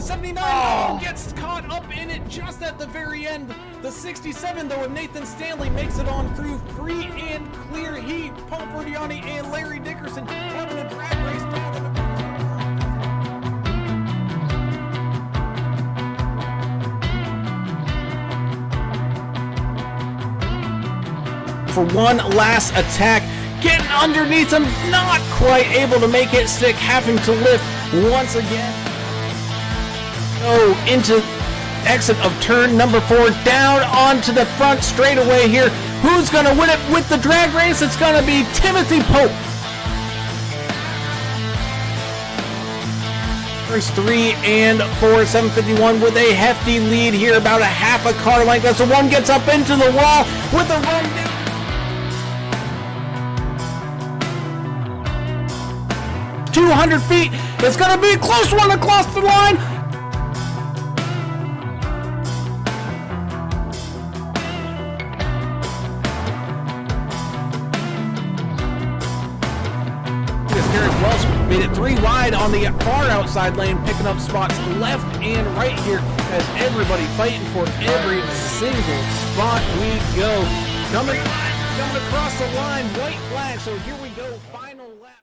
79 oh, gets caught up in it just at the very end. The 67 though, and Nathan Stanley makes it on through free and clear. He, Paul Bertiani, and Larry Dickerson having a drag race down in the for one last attack, getting underneath him, not quite able to make it stick, having to lift once again. Go into exit of turn number 4, down onto the front straightaway here. Who's going to win it with the drag race? It's going to be Timothy Pope. First 3 and 4, 751 with a hefty lead here, about a half a car length as the one gets up into the wall with a run down. 200 feet. It's going to be a close one across the line. Derek Welsh made it 3 wide on the far outside lane, picking up spots left and right here as everybody fighting for every single spot we go. Coming across the line, white flag. So here we go, final lap.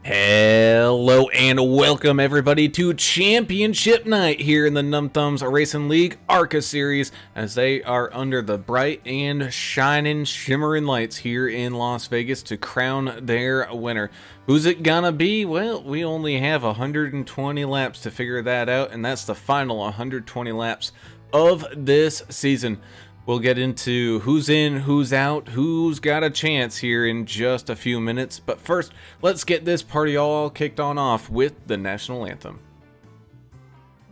Hello and welcome everybody to Championship Night here in the Numb Thumbs Racing League Arca series, as they are under the bright and shining shimmering lights here in Las Vegas to crown their winner. Who's it gonna be? Well, we only have 120 laps to figure that out, and that's the final 120 laps of this season. We'll get into who's in, who's out, who's got a chance here in just a few minutes. But first, let's get this party all kicked on off with the national anthem.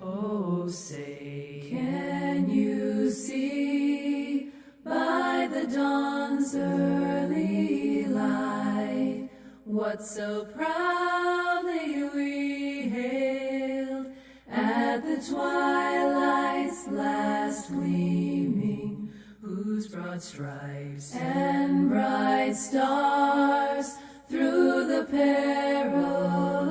Oh, say, can you see by the dawn's early light what so proudly we hailed at the twilight's last gleaming, whose broad stripes and bright stars through the perilous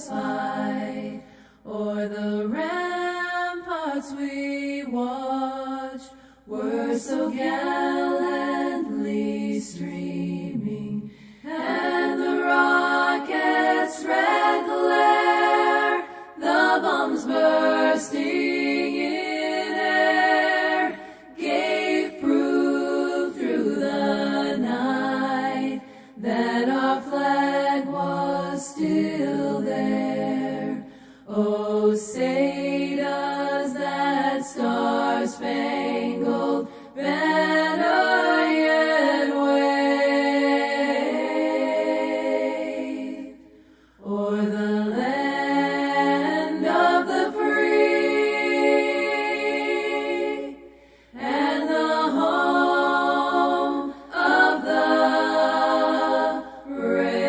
fight o'er the ramparts we watched were so gallantly streaming, and the rocket's red glare, the bombs bursting in air, gave proof through the night that our flag was still there. Oh, say does that star-spangled banner yet wave o'er the land of the free and the home of the brave.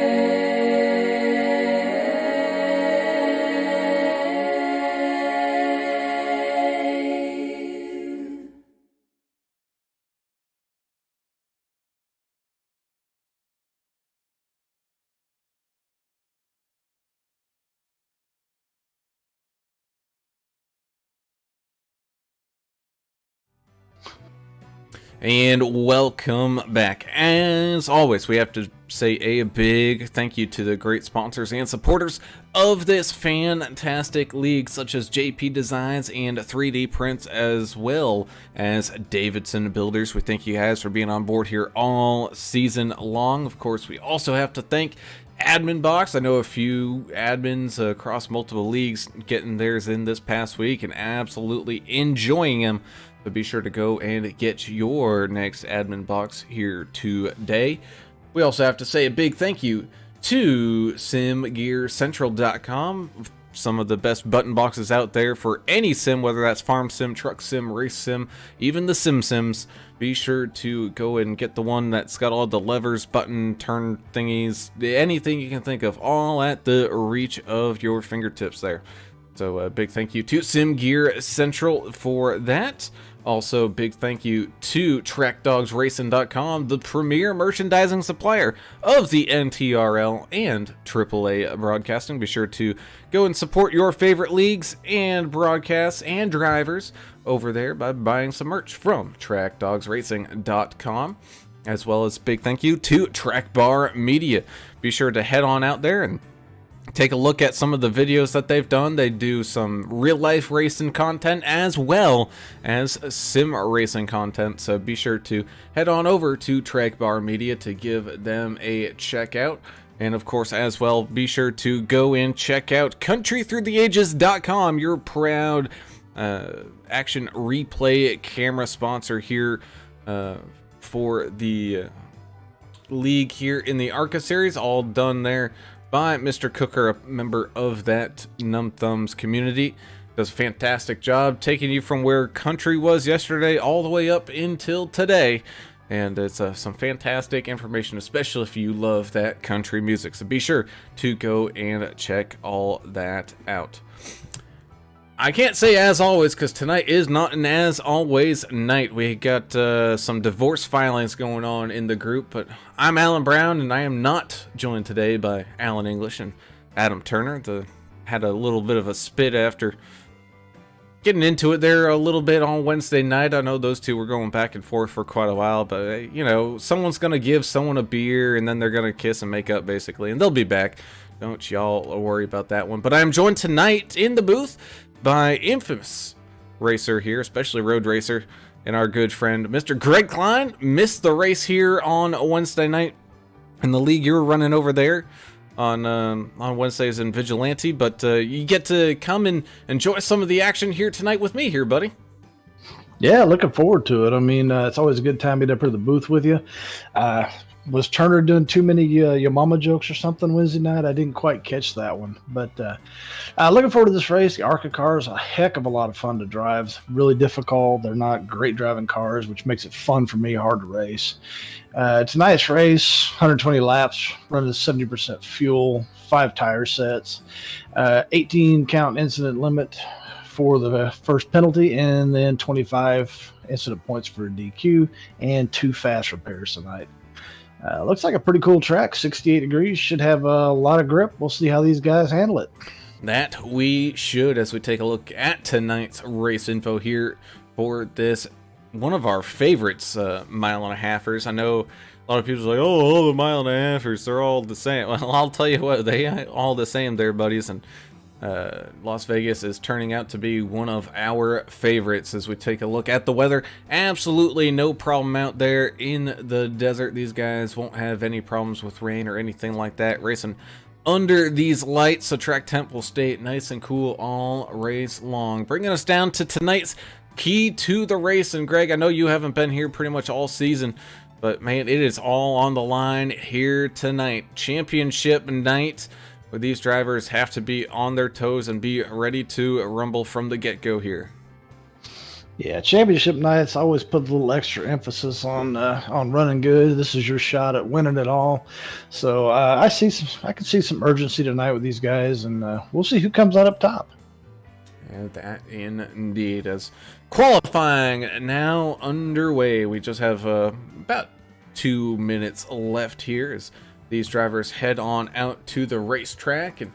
And welcome back. As always, we have to say a big thank you to the great sponsors and supporters of this fantastic league, such as JP Designs and 3D Prints, as well as Davidson Builders. We thank you guys for being on board here all season long. Of course, we also have to thank AdminBoxx. I know a few admins across multiple leagues getting theirs in this past week and absolutely enjoying them. So be sure to go and get your next AdminBoxx here today. We also have to say a big thank you to SimGearCentral.com. Some of the best button boxes out there for any sim, whether that's farm sim, truck sim, race sim, even the sims. Be sure to go and get the one that's got all the levers, button, turn thingies, anything you can think of, all at the reach of your fingertips there. So a big thank you to Sim Gear Central for that. Also, big thank you to TrackDogsRacing.com, the premier merchandising supplier of the NTRL and AAA broadcasting. Be sure to go and support your favorite leagues and broadcasts and drivers over there by buying some merch from TrackDogsRacing.com. As well as big thank you to Track Bar Media. Be sure to head on out there and take a look at some of the videos that they've done. They do some real life racing content as well as sim racing content. So be sure to head on over to Track Bar Media to give them a check out. And of course, as well, be sure to go and check out countrythroughtheages.com, your proud action replay camera sponsor here for the league here in the Arca series, all done there by Mr. Cooker, a member of that Numb Thumbs community. Does a fantastic job taking you from where country was yesterday all the way up until today. And it's some fantastic information, especially if you love that country music. So be sure to go and check all that out. I can't say as always because tonight is not an as always night. We got some divorce filings going on in the group, but I'm Alan Brown and I am not joined today by Alan English and Adam Turner. Had a little bit of a spit after getting into it there a little bit on Wednesday night. I know those two were going back and forth for quite a while, but you know, someone's gonna give someone a beer and then they're gonna kiss and make up basically, and they'll be back. Don't y'all worry about that one. But I am joined tonight in the booth by infamous racer here, especially road racer, and our good friend Mr. Greg Klein. Missed the race here on Wednesday night in the league you were running over there on Wednesdays in Vigilante, but you get to come and enjoy some of the action here tonight with me here, buddy. Yeah, looking forward to it. I mean, it's always a good time to get up here to the booth with you. Was Turner doing too many your mama jokes or something Wednesday night? I didn't quite catch that one. But looking forward to this race. The Arca cars, a heck of a lot of fun to drive. Really difficult. They're not great driving cars, which makes it fun for me, hard to race. It's a nice race, 120 laps, running 70% fuel, 5 tire sets, 18 count incident limit for the first penalty, and then 25 incident points for a DQ, and 2 fast repairs tonight. Looks like a pretty cool track, 68 degrees, should have a lot of grip. We'll see how these guys handle it. That we should, as we take a look at tonight's race info here for this, one of our favorites, mile and a halfers. I know a lot of people are like, oh, the mile and a halfers, they're all the same. Well, I'll tell you what, they are all the same there, buddies, and Las Vegas is turning out to be one of our favorites as we take a look at the weather. Absolutely no problem out there in the desert. These guys won't have any problems with rain or anything like that. Racing under these lights, so track temp will stay nice and cool all race long. Bringing us down to tonight's key to the race. And Greg, I know you haven't been here pretty much all season, but man, it is all on the line here tonight. Championship night, where these drivers have to be on their toes and be ready to rumble from the get-go here. Yeah, championship nights always put a little extra emphasis on running good. This is your shot at winning it all. So I can see some urgency tonight with these guys, and we'll see who comes out up top. And that indeed, as qualifying now underway. We just have about 2 minutes left here as these drivers head on out to the racetrack, and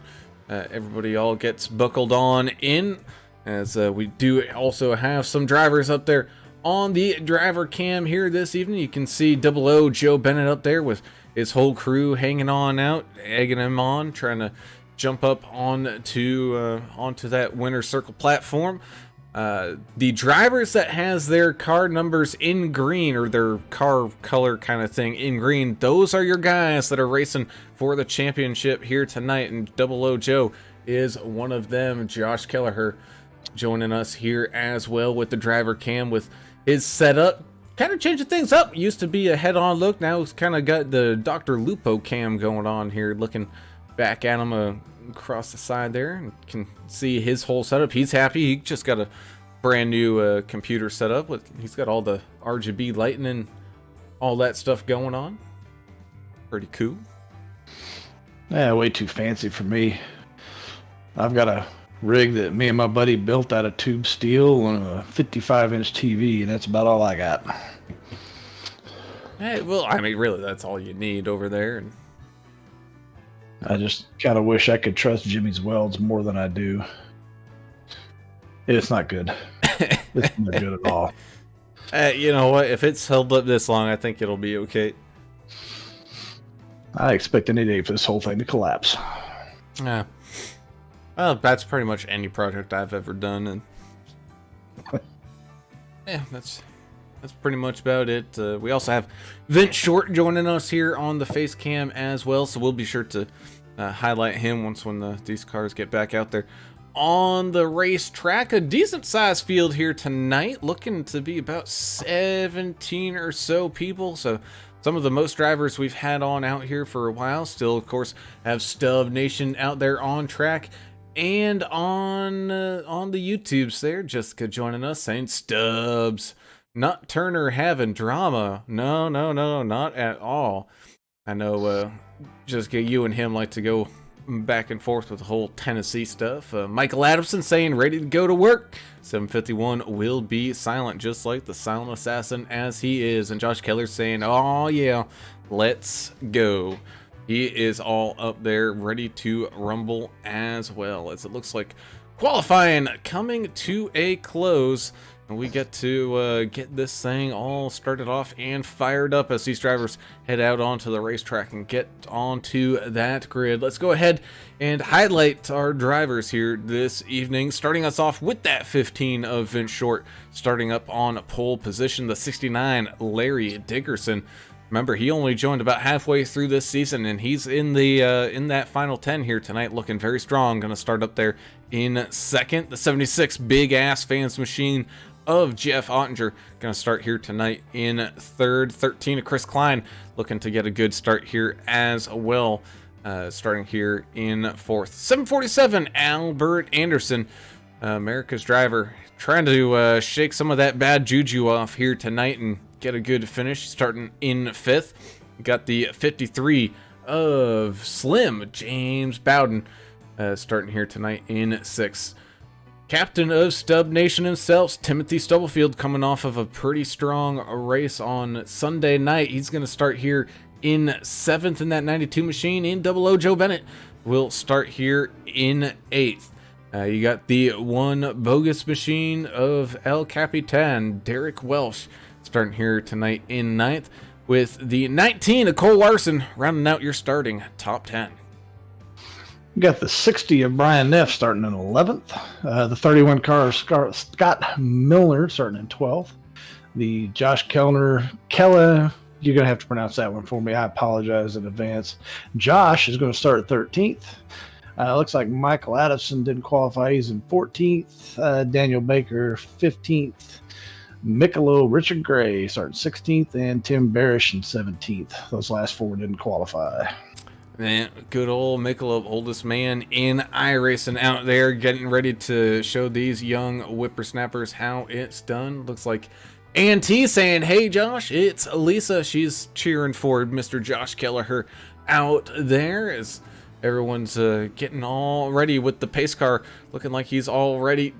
everybody all gets buckled on in, as we do also have some drivers up there on the driver cam here this evening. You can see Double O Joe Bennett up there with his whole crew hanging on out, egging him on, trying to jump up onto that winner's circle platform. The drivers that has their car numbers in green, or their car color kind of thing in green, those are your guys that are racing for the championship here tonight, and Double O Joe is one of them. Josh Kelleher joining us here as well with the driver cam with his setup, kind of changing things up. Used to be a head-on look, now it's kind of got the Dr. Lupo cam going on here, looking back at him across the side there, and can see his whole setup. He's happy. He just got a brand new computer set up with, he's got all the RGB lighting and all that stuff going on. Pretty cool. Yeah, way too fancy for me. I've got a rig that me and my buddy built out of tube steel on a 55-inch TV, and that's about all I got. Hey, well, I mean, really, that's all you need over there. And I just kind of wish I could trust Jimmy's welds more than I do. It's not good. It's not good at all. You know what? If it's held up this long, I think it'll be okay. I expect any day for this whole thing to collapse. Yeah. Well, that's pretty much any project I've ever done, and yeah, that's pretty much about it. We also have Vince Short joining us here on the face cam as well, so we'll be sure to highlight him when these cars get back out there on the racetrack. A decent sized field here tonight, looking to be about 17 or so people, so some of the most drivers we've had on out here for a while. Still, of course, have Stub Nation out there on track. And on the YouTubes there, Jessica joining us saying, Stubbs, not Turner having drama. No, not at all. I know Jessica, you and him like to go back and forth with the whole Tennessee stuff. Michael Adamson saying, ready to go to work. 751 will be silent, just like the silent assassin as he is. And Josh Keller saying, oh yeah, let's go. He is all up there ready to rumble as well, as it looks like qualifying coming to a close. And we get to get this thing all started off and fired up as these drivers head out onto the racetrack and get onto that grid. Let's go ahead and highlight our drivers here this evening, starting us off with that 15 of Vince Short, starting up on pole position, the 69 Larry Dickerson. Remember, he only joined about halfway through this season, and he's in that final 10 here tonight, looking very strong. Going to start up there in second. The 76 big ass fans machine of Jeff Ottinger going to start here tonight in third. 13 of Chris Klein looking to get a good start here as well, starting here in fourth. 747 Albert Anderson, America's driver, trying to shake some of that bad juju off here tonight and get a good finish, starting in fifth. Got the 53 of Slim James Bowden starting here tonight in sixth. Captain of Stub Nation himself, Timothy Stubblefield, coming off of a pretty strong race on Sunday night. He's going to start here in seventh in that 92 machine. In double O, Joe Bennett will start here in eighth. You got the one bogus machine of El Capitan, Derek Welsh, starting here tonight in ninth, with the 19 of Cole Larson rounding out your starting top 10. We got the 60 of Brian Neff starting in 11th. The 31 car Scott Milner starting in 12th. The Josh Keller, you're going to have to pronounce that one for me. I apologize in advance. Josh is going to start at 13th. Looks like Michael Addison didn't qualify. He's in 14th. Daniel Baker, 15th. Michelob Richard Gray starting 16th, and Tim Barish in 17th. Those last four didn't qualify. Man, good old Michelob, oldest man in iRacing out there, getting ready to show these young whippersnappers how it's done. Looks like A&T saying, hey Josh, it's Lisa. She's cheering for Mr. Josh Kelleher out there as everyone's getting all ready with the pace car, looking like he's already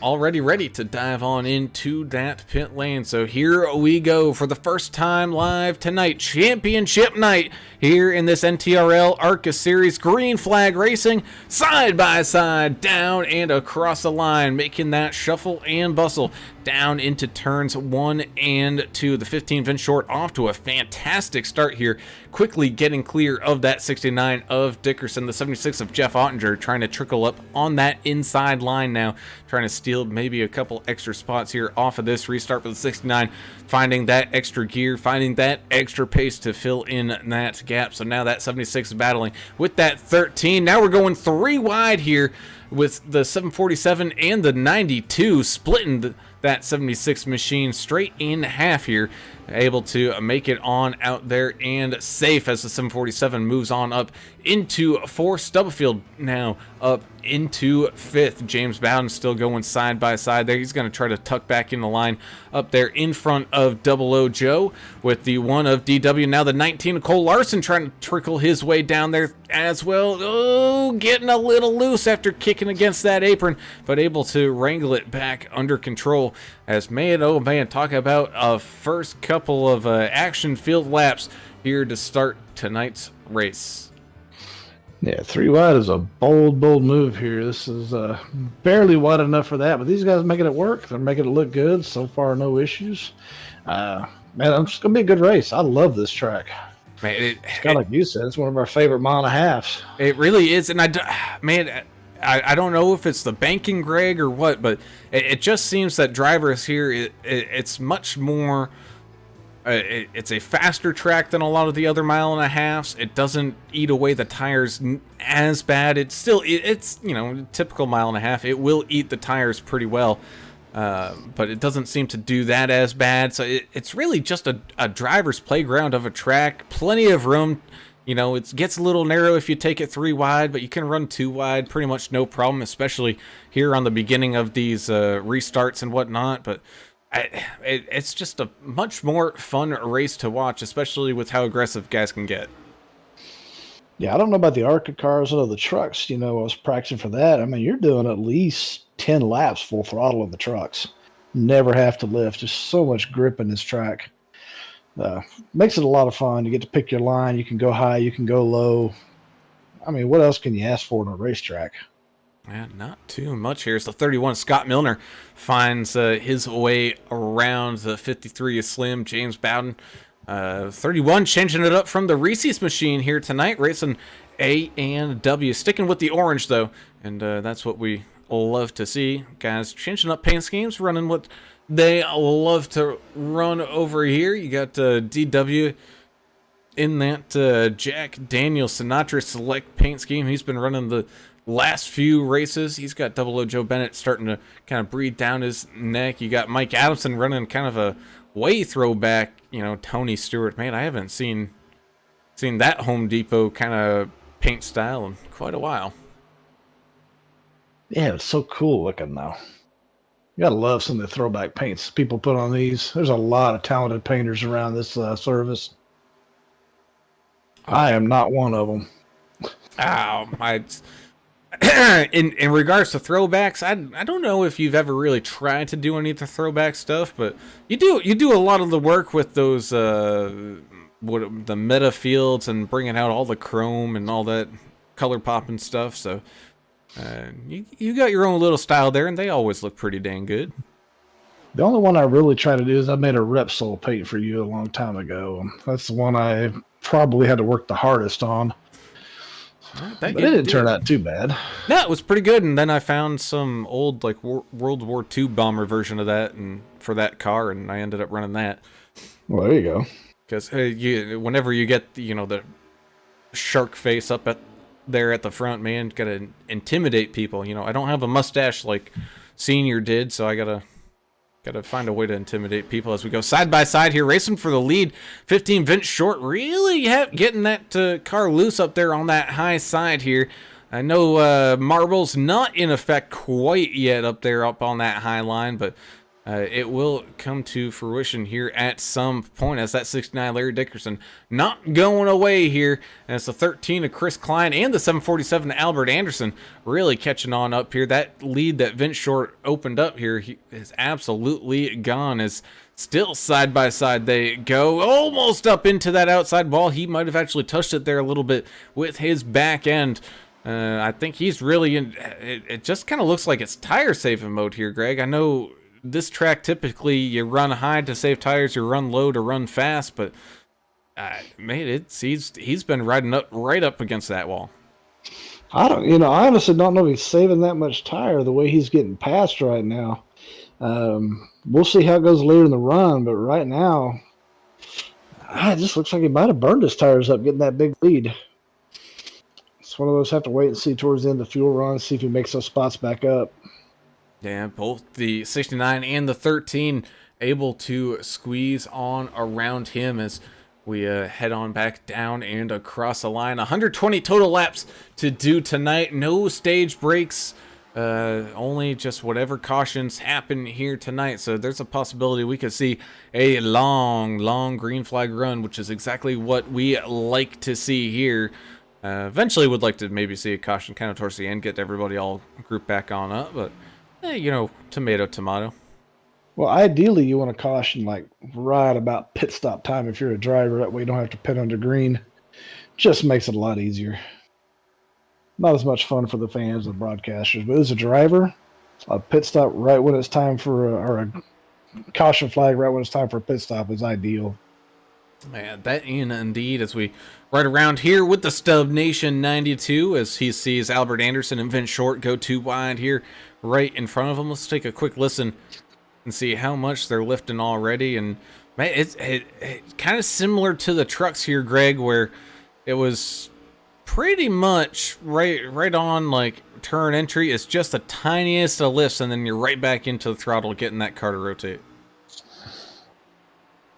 ready to dive on into that pit lane. So here we go for the first time live tonight, championship night here in this NTRL Arca Series. Green flag racing, side by side, down and across the line, making that shuffle and bustle down into turns 1 and 2. The 15 Vince Short off to a fantastic start here, quickly getting clear of that 69 of Dickerson. The 76 of Jeff Ottinger trying to trickle up on that inside line now, trying to steal maybe a couple extra spots here off of this restart. With the 69 finding that extra gear, finding that extra pace to fill in that gap. So now that 76 is battling with that 13. Now we're going 3 wide here with the 747 and the 92 splitting that 76 machine straight in half here, able to make it on out there and safe as the 747 moves on up into 4th. Stubblefield now up into 5th. James Bowden still going side by side there. He's going to try to tuck back in the line up there in front of Double O Joe with the 1 of DW. Now the 19 of Cole Larson trying to trickle his way down there as well. Oh, getting a little loose after kicking kicking against that apron, but able to wrangle it back under control. As man, oh man, talk about a first couple of action-filled laps here to start tonight's race. Yeah, 3 wide is a bold move here. This is barely wide enough for that, but these guys making it work. They're making it look good. So far, no issues. Man, it's going to be a good race. I love this track. Man, it's kind of like you said, it's one of our favorite mile and a halves. It really is, and I don't know if it's the banking, Greg, or what, but it just seems that drivers here, it's much more. It's a faster track than a lot of the other mile and a halves. It doesn't eat away the tires as bad. It's you know, typical mile and a half. It will eat the tires pretty well. But it doesn't seem to do that as bad. So it's really just a driver's playground of a track. Plenty of room. You know, it gets a little narrow if you take it 3 wide, but you can run 2 wide pretty much no problem, especially here on the beginning of these restarts and whatnot. But it's just a much more fun race to watch, especially with how aggressive guys can get. Yeah, I don't know about the Arca cars or the trucks. You know, I was practicing for that. I mean, you're doing at least 10 laps full throttle in the trucks. Never have to lift. Just so much grip in this track. Makes it a lot of fun. You get to pick your line. You can go high. You can go low. I mean, what else can you ask for in a racetrack? Yeah, not too much here. So 31, Scott Milner finds his way around. The 53 is Slim, James Bowden. 31 changing it up from the Reese's machine here tonight, racing A and W. Sticking with the orange, though, and that's what we love to see. Guys changing up paint schemes, running what they love to run over here. You got DW in that Jack Daniel Sinatra Select paint scheme. He's been running the last few races. He's got 00 Joe Bennett starting to kind of breathe down his neck. You got Mike Adamson running kind of a way throwback, you know, Tony Stewart. Man, I haven't seen that Home Depot kind of paint style in quite a while. Yeah, it's so cool looking though. You gotta love some of the throwback paints people put on these. There's a lot of talented painters around this service. I am not one of them. In regards to throwbacks, I don't know if you've ever really tried to do any of the throwback stuff, but you do a lot of the work with those the meta fields and bringing out all the chrome and all that color popping stuff. So you got your own little style there, and they always look pretty dang good. The only one I really try to do is I made a Repsol paint for you a long time ago. That's the one I probably had to work the hardest on. But it didn't turn out too bad. No, it was pretty good. And then I found some old like World War II bomber version of that, and for that car, and I ended up running that. Well, there you go. Because whenever you get the shark face up there at the front, man, gotta intimidate people. You know, I don't have a mustache like Senior did, so I gotta find a way to intimidate people as we go side by side here, racing for the lead. 15 Vince Short really getting that car loose up there on that high side here. I know Marble's not in effect quite yet up on that high line, but it will come to fruition here at some point as that 69 Larry Dickerson not going away here. And it's the 13 of Chris Klein and the 747 Albert Anderson really catching on up here. That lead that Vince Short opened up here is absolutely gone. As still side by side they go, almost up into that outside wall. He might have actually touched it there a little bit with his back end. I think he's really in. It just kind of looks like it's tire saving mode here, Greg. I know this track typically you run high to save tires, you run low to run fast, but man, he's been riding right up against that wall. I honestly don't know if he's saving that much tire the way he's getting past right now. We'll see how it goes later in the run, but right now, it just looks like he might have burned his tires up getting that big lead. It's one of those have to wait and see towards the end of the fuel run, see if he makes those spots back up. Yeah, both the 69 and the 13 able to squeeze on around him as we head on back down and across the line. 120 total laps to do tonight. No stage breaks, only just whatever cautions happen here tonight. So there's a possibility we could see a long green flag run, which is exactly what we like to see here. Eventually would like to maybe see a caution kind of towards the end, get everybody all grouped back on up, but, you know, tomato, tomato. Well, ideally, you want to caution like right about pit stop time if you're a driver. That way, you don't have to pit under green. Just makes it a lot easier. Not as much fun for the fans and broadcasters, but as a driver, a pit stop right when it's time for or a caution flag right when it's time for a pit stop is ideal. Man, that indeed, as we ride around here with the Stub Nation 92, as he sees Albert Anderson and Vince Short go 2 wide here right in front of him. Let's take a quick listen and see how much they're lifting already. And man, it's kind of similar to the trucks here, Greg, where it was pretty much right on like turn entry. It's just the tiniest of lifts, and then you're right back into the throttle, getting that car to rotate.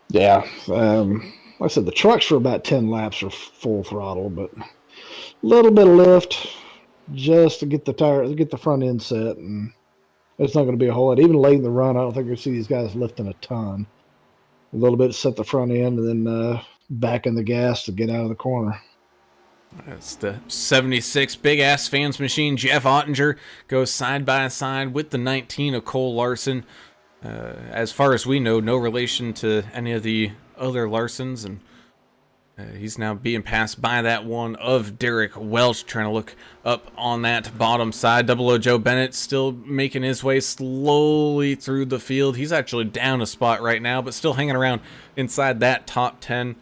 Yeah, like I said, the trucks for about 10 laps are full throttle, but a little bit of lift just to get the front end set, and it's not going to be a whole lot. Even late in the run, I don't think you'll see these guys lifting a ton. A little bit to set the front end, and then back in the gas to get out of the corner. That's the 76 big ass fans machine. Jeff Ottinger goes side by side with the 19 of Cole Larson. As far as we know, no relation to any of the other Larsons, and he's now being passed by that one of Derek Welch, trying to look up on that bottom side. Double O Joe Bennett still making his way slowly through the field. He's actually down a spot right now, but still hanging around inside that top 10.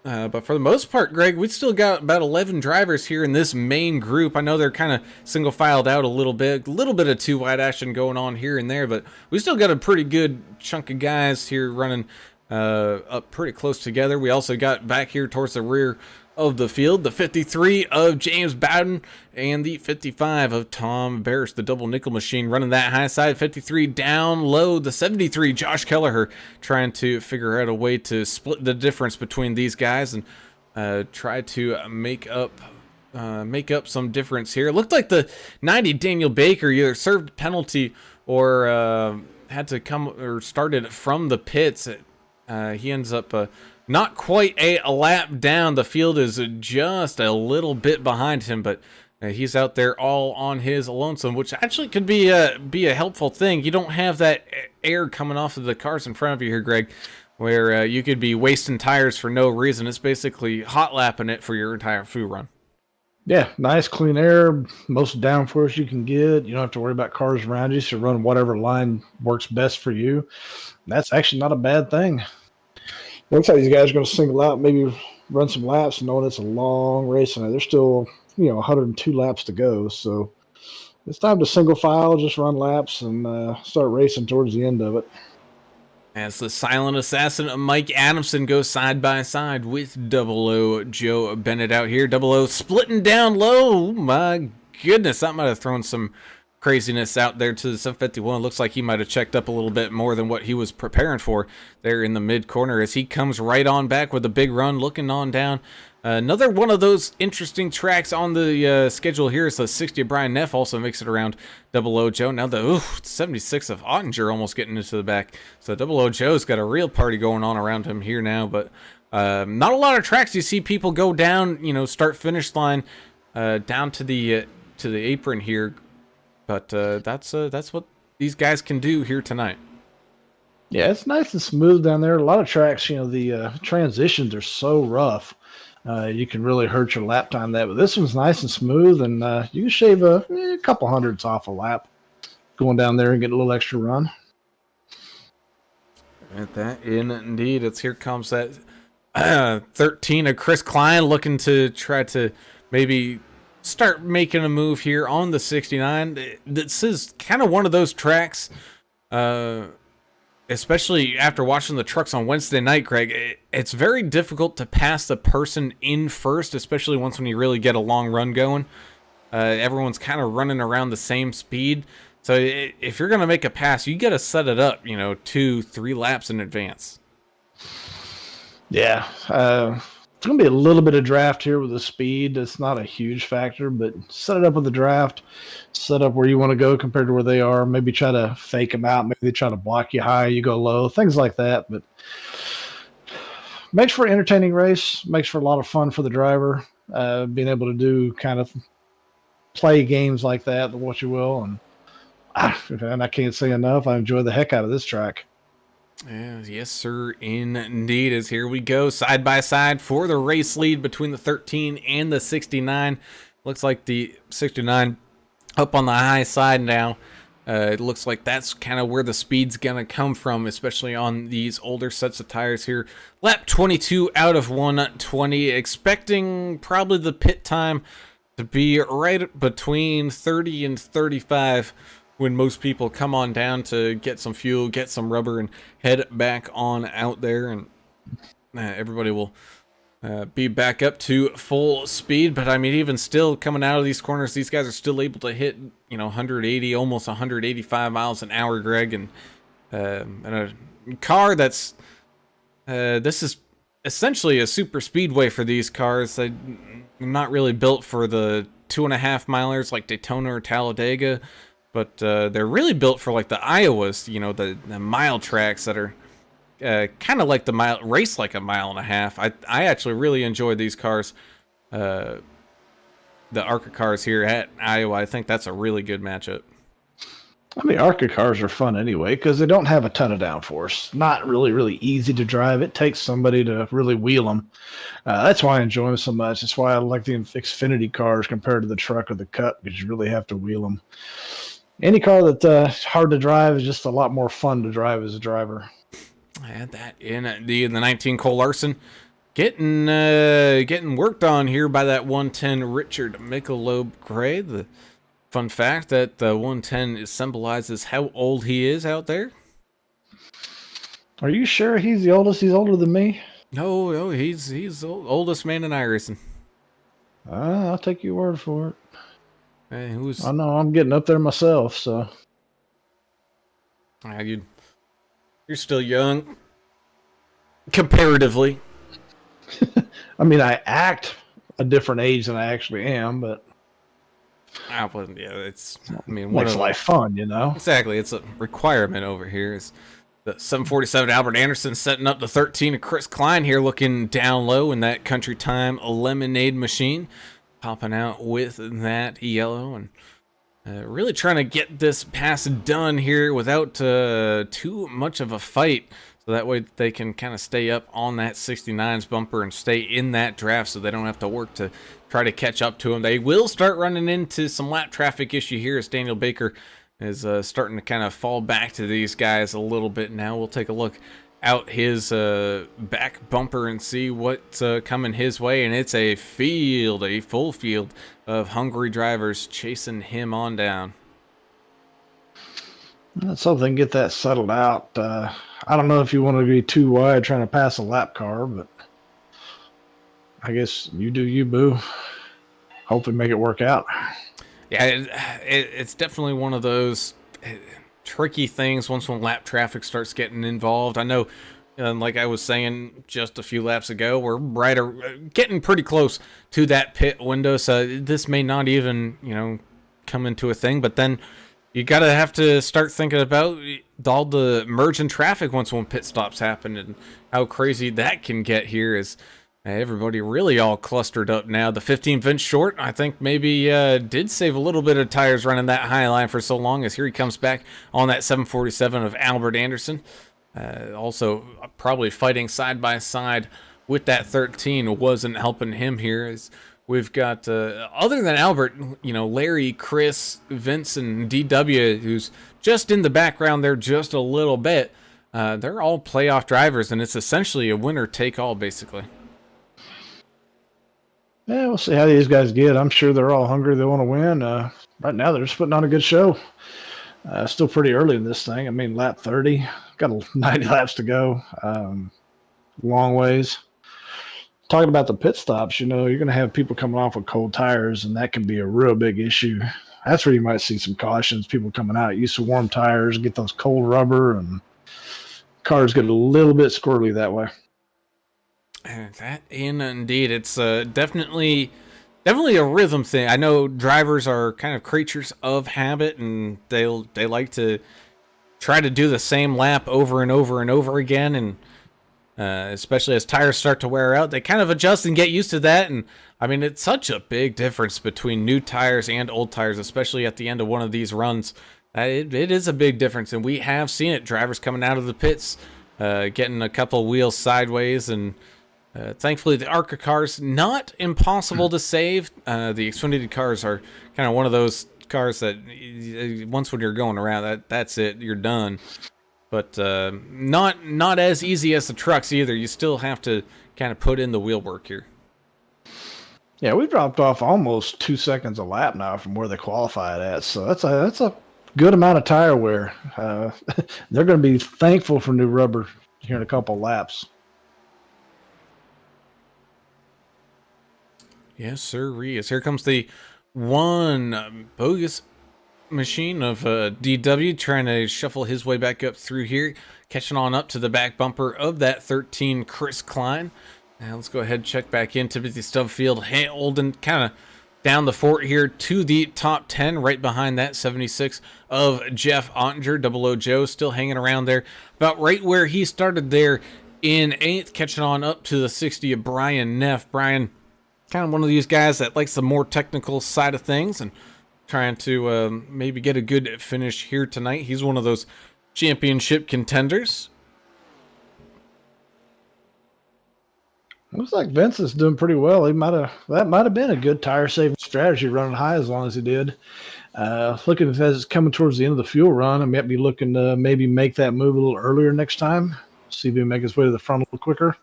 But for the most part, Greg, we still got about 11 drivers here in this main group. I know they're kind of single filed out a little bit of 2 wide action going on here and there, but we still got a pretty good chunk of guys here running up pretty close together. We also got back here towards the rear of the field, the 53 of James Bowden and the 55 of Tom Barris, the double nickel machine, running that high side. 53 down low, the 73 Josh Kelleher, trying to figure out a way to split the difference between these guys and try to make up some difference here. It looked like the 90 Daniel Baker either served a penalty or had to come or started from the pits. He ends up not quite a lap down. The field is just a little bit behind him, but he's out there all on his lonesome, which actually could be a helpful thing. You don't have that air coming off of the cars in front of you here, Greg, where you could be wasting tires for no reason. It's basically hot lapping it for your entire food run. Yeah, nice clean air, most downforce you can get. You don't have to worry about cars around you, so run whatever line works best for you. That's actually not a bad thing. Looks like these guys are going to single out, maybe run some laps, knowing it's a long race, and there's still 102 laps to go. So it's time to single file, just run laps, and start racing towards the end of it. As the silent assassin Mike Adamson goes side by side with Double O Joe Bennett out here. Double O splitting down low. My goodness, that might have thrown some craziness out there to the 751. Looks like he might have checked up a little bit more than what he was preparing for there in the mid corner as he comes right on back with a big run, looking on down. Another one of those interesting tracks on the schedule here is the 60 of Brian Neff, also makes it around Double O Joe. Now the 76 of Ottinger almost getting into the back. So Double O Joe's got a real party going on around him here now, but not a lot of tracks you see people go down, start finish line down to the apron here. But that's what these guys can do here tonight. Yeah, it's nice and smooth down there. A lot of tracks, the transitions are so rough. You can really hurt your lap time that. But this one's nice and smooth, and you can shave a couple hundredths off a lap going down there and get a little extra run. And that indeed, here comes that 13 of Chris Klein looking to try to maybe start making a move here on the 69. This is kind of one of those tracks, especially after watching the trucks on Wednesday night, Greg, it's very difficult to pass the person in first, especially when you really get a long run going. Everyone's kind of running around the same speed. So if you're going to make a pass, you got to set it up, 2-3 laps in advance. Yeah. It's going to be a little bit of draft here with the speed. It's not a huge factor, but set it up with the draft. Set up where you want to go compared to where they are. Maybe try to fake them out. Maybe they try to block you high, you go low, things like that. But makes for an entertaining race. Makes for a lot of fun for the driver. being able to do kind of play games like that, what you will, and I can't say enough. I enjoy the heck out of this track. Yeah, yes, sir, indeed. As here we go, side by side for the race lead between the 13 and the 69. Looks like the 69 up on the high side now. It looks like that's kind of where the speed's gonna come from, especially on these older sets of tires here. Lap 22 out of 120, expecting probably the pit time to be right between 30 and 35 when most people come on down to get some fuel, get some rubber, and head back on out there, and everybody will be back up to full speed. But I mean, even still coming out of these corners, these guys are still able to hit, 180, almost 185 miles an hour, Greg, and a car that's this is essentially a super speedway for these cars. They're not really built for the 2.5 milers like Daytona or Talladega, but they're really built for like the Iowas, the mile tracks that are kind of like the mile race, like a mile and a half. I actually really enjoy these cars, the Arca cars here at Iowa. I think that's a really good matchup. I mean, Arca cars are fun anyway because they don't have a ton of downforce. Not really easy to drive. It takes somebody to really wheel them. That's why I enjoy them so much. That's why I like the Xfinity cars compared to the truck or the Cup, because you really have to wheel them. Any car that's hard to drive is just a lot more fun to drive as a driver. And that in the 19 Cole Larson getting worked on here by that 110 Richard Michelob Gray. The fun fact that the 110 symbolizes how old he is out there. Are you sure he's the oldest? He's older than me? No, he's the oldest man in iRacing. I'll take your word for it. Hey, I know I'm getting up there myself, so. You're still young, comparatively. I mean, I act a different age than I actually am, but makes life fun, Exactly, it's a requirement over here. Is the 747 Albert Anderson setting up the 13 of Chris Klein here, looking down low in that Country Time Lemonade machine, popping out with that yellow and. Really trying to get this pass done here without too much of a fight, so that way they can kind of stay up on that 69's bumper and stay in that draft, so they don't have to work to try to catch up to them. They will start running into some lap traffic issue here as Daniel Baker is starting to kind of fall back to these guys a little bit now. We'll take a look out his back bumper and see what's coming his way, and it's a full field of hungry drivers chasing him on down. Let's hope they can get that settled out. I don't know if you want to be too wide trying to pass a lap car, but I guess you do you, boo. Hopefully make it work out. Yeah, it's definitely one of those tricky things once when lap traffic starts getting involved. I know, like I was saying just a few laps ago, we're getting pretty close to that pit window, so this may not even, come into a thing, but then you gotta have to start thinking about all the merge in traffic once when pit stops happen and how crazy that can get here as everybody really all clustered up now. The 15-inch short, I think maybe did save a little bit of tires running that high line for so long, as here he comes back on that 747 of Albert Anderson. Also probably fighting side by side with that 13 wasn't helping him here, as we've got, other than Albert, Larry, Chris, Vince, and DW, who's just in the background there just a little bit. They're all playoff drivers, and it's essentially a winner-take-all, basically. Yeah, we'll see how these guys get. I'm sure they're all hungry. They want to win. Right now, they're just putting on a good show. Still pretty early in this thing. I mean, lap 30. Got 90 laps to go. Long ways. Talking about the pit stops, you're going to have people coming off with cold tires, and that can be a real big issue. That's where you might see some cautions. People coming out used to warm tires, get those cold rubber, and cars get a little bit squirrely that way. That indeed, it's definitely a rhythm thing. I know drivers are kind of creatures of habit, and they like to try to do the same lap over and over and over again. And especially as tires start to wear out. They kind of adjust and get used to that. And I mean, it's such a big difference between new tires and old tires, especially at the end of one of these runs. It is a big difference, and we have seen it. Drivers coming out of the pits, getting a couple wheels sideways, and thankfully the Arca cars, not impossible to save. The Xfinity cars are kind of one of those cars that once when you're going around, that's it, you're done. But not as easy as the trucks either. You still have to kind of put in the wheel work here. Yeah, we dropped off almost 2 seconds a lap now from where they qualified at, so that's a good amount of tire wear. They're going to be thankful for new rubber here in a couple laps. Yes, sir. Here comes the one bogus machine of DW trying to shuffle his way back up through here, catching on up to the back bumper of that 13 Chris Klein. Now let's go ahead and check back in. Timothy Stubblefield holding kind of down the fort here to the top 10, right behind that 76 of Jeff Ottinger. Double O Joe still hanging around there, about right where he started there in 8th, catching on up to the 60 of Brian Neff. Brian, kind of one of these guys that likes the more technical side of things and trying to maybe get a good finish here tonight. He's one of those championship contenders. Looks like Vince is doing pretty well. That might have been a good tire saving strategy, running high as long as he did. Looking as it's coming towards the end of the fuel run, I might be looking to maybe make that move a little earlier next time. See if he can make his way to the front a little quicker.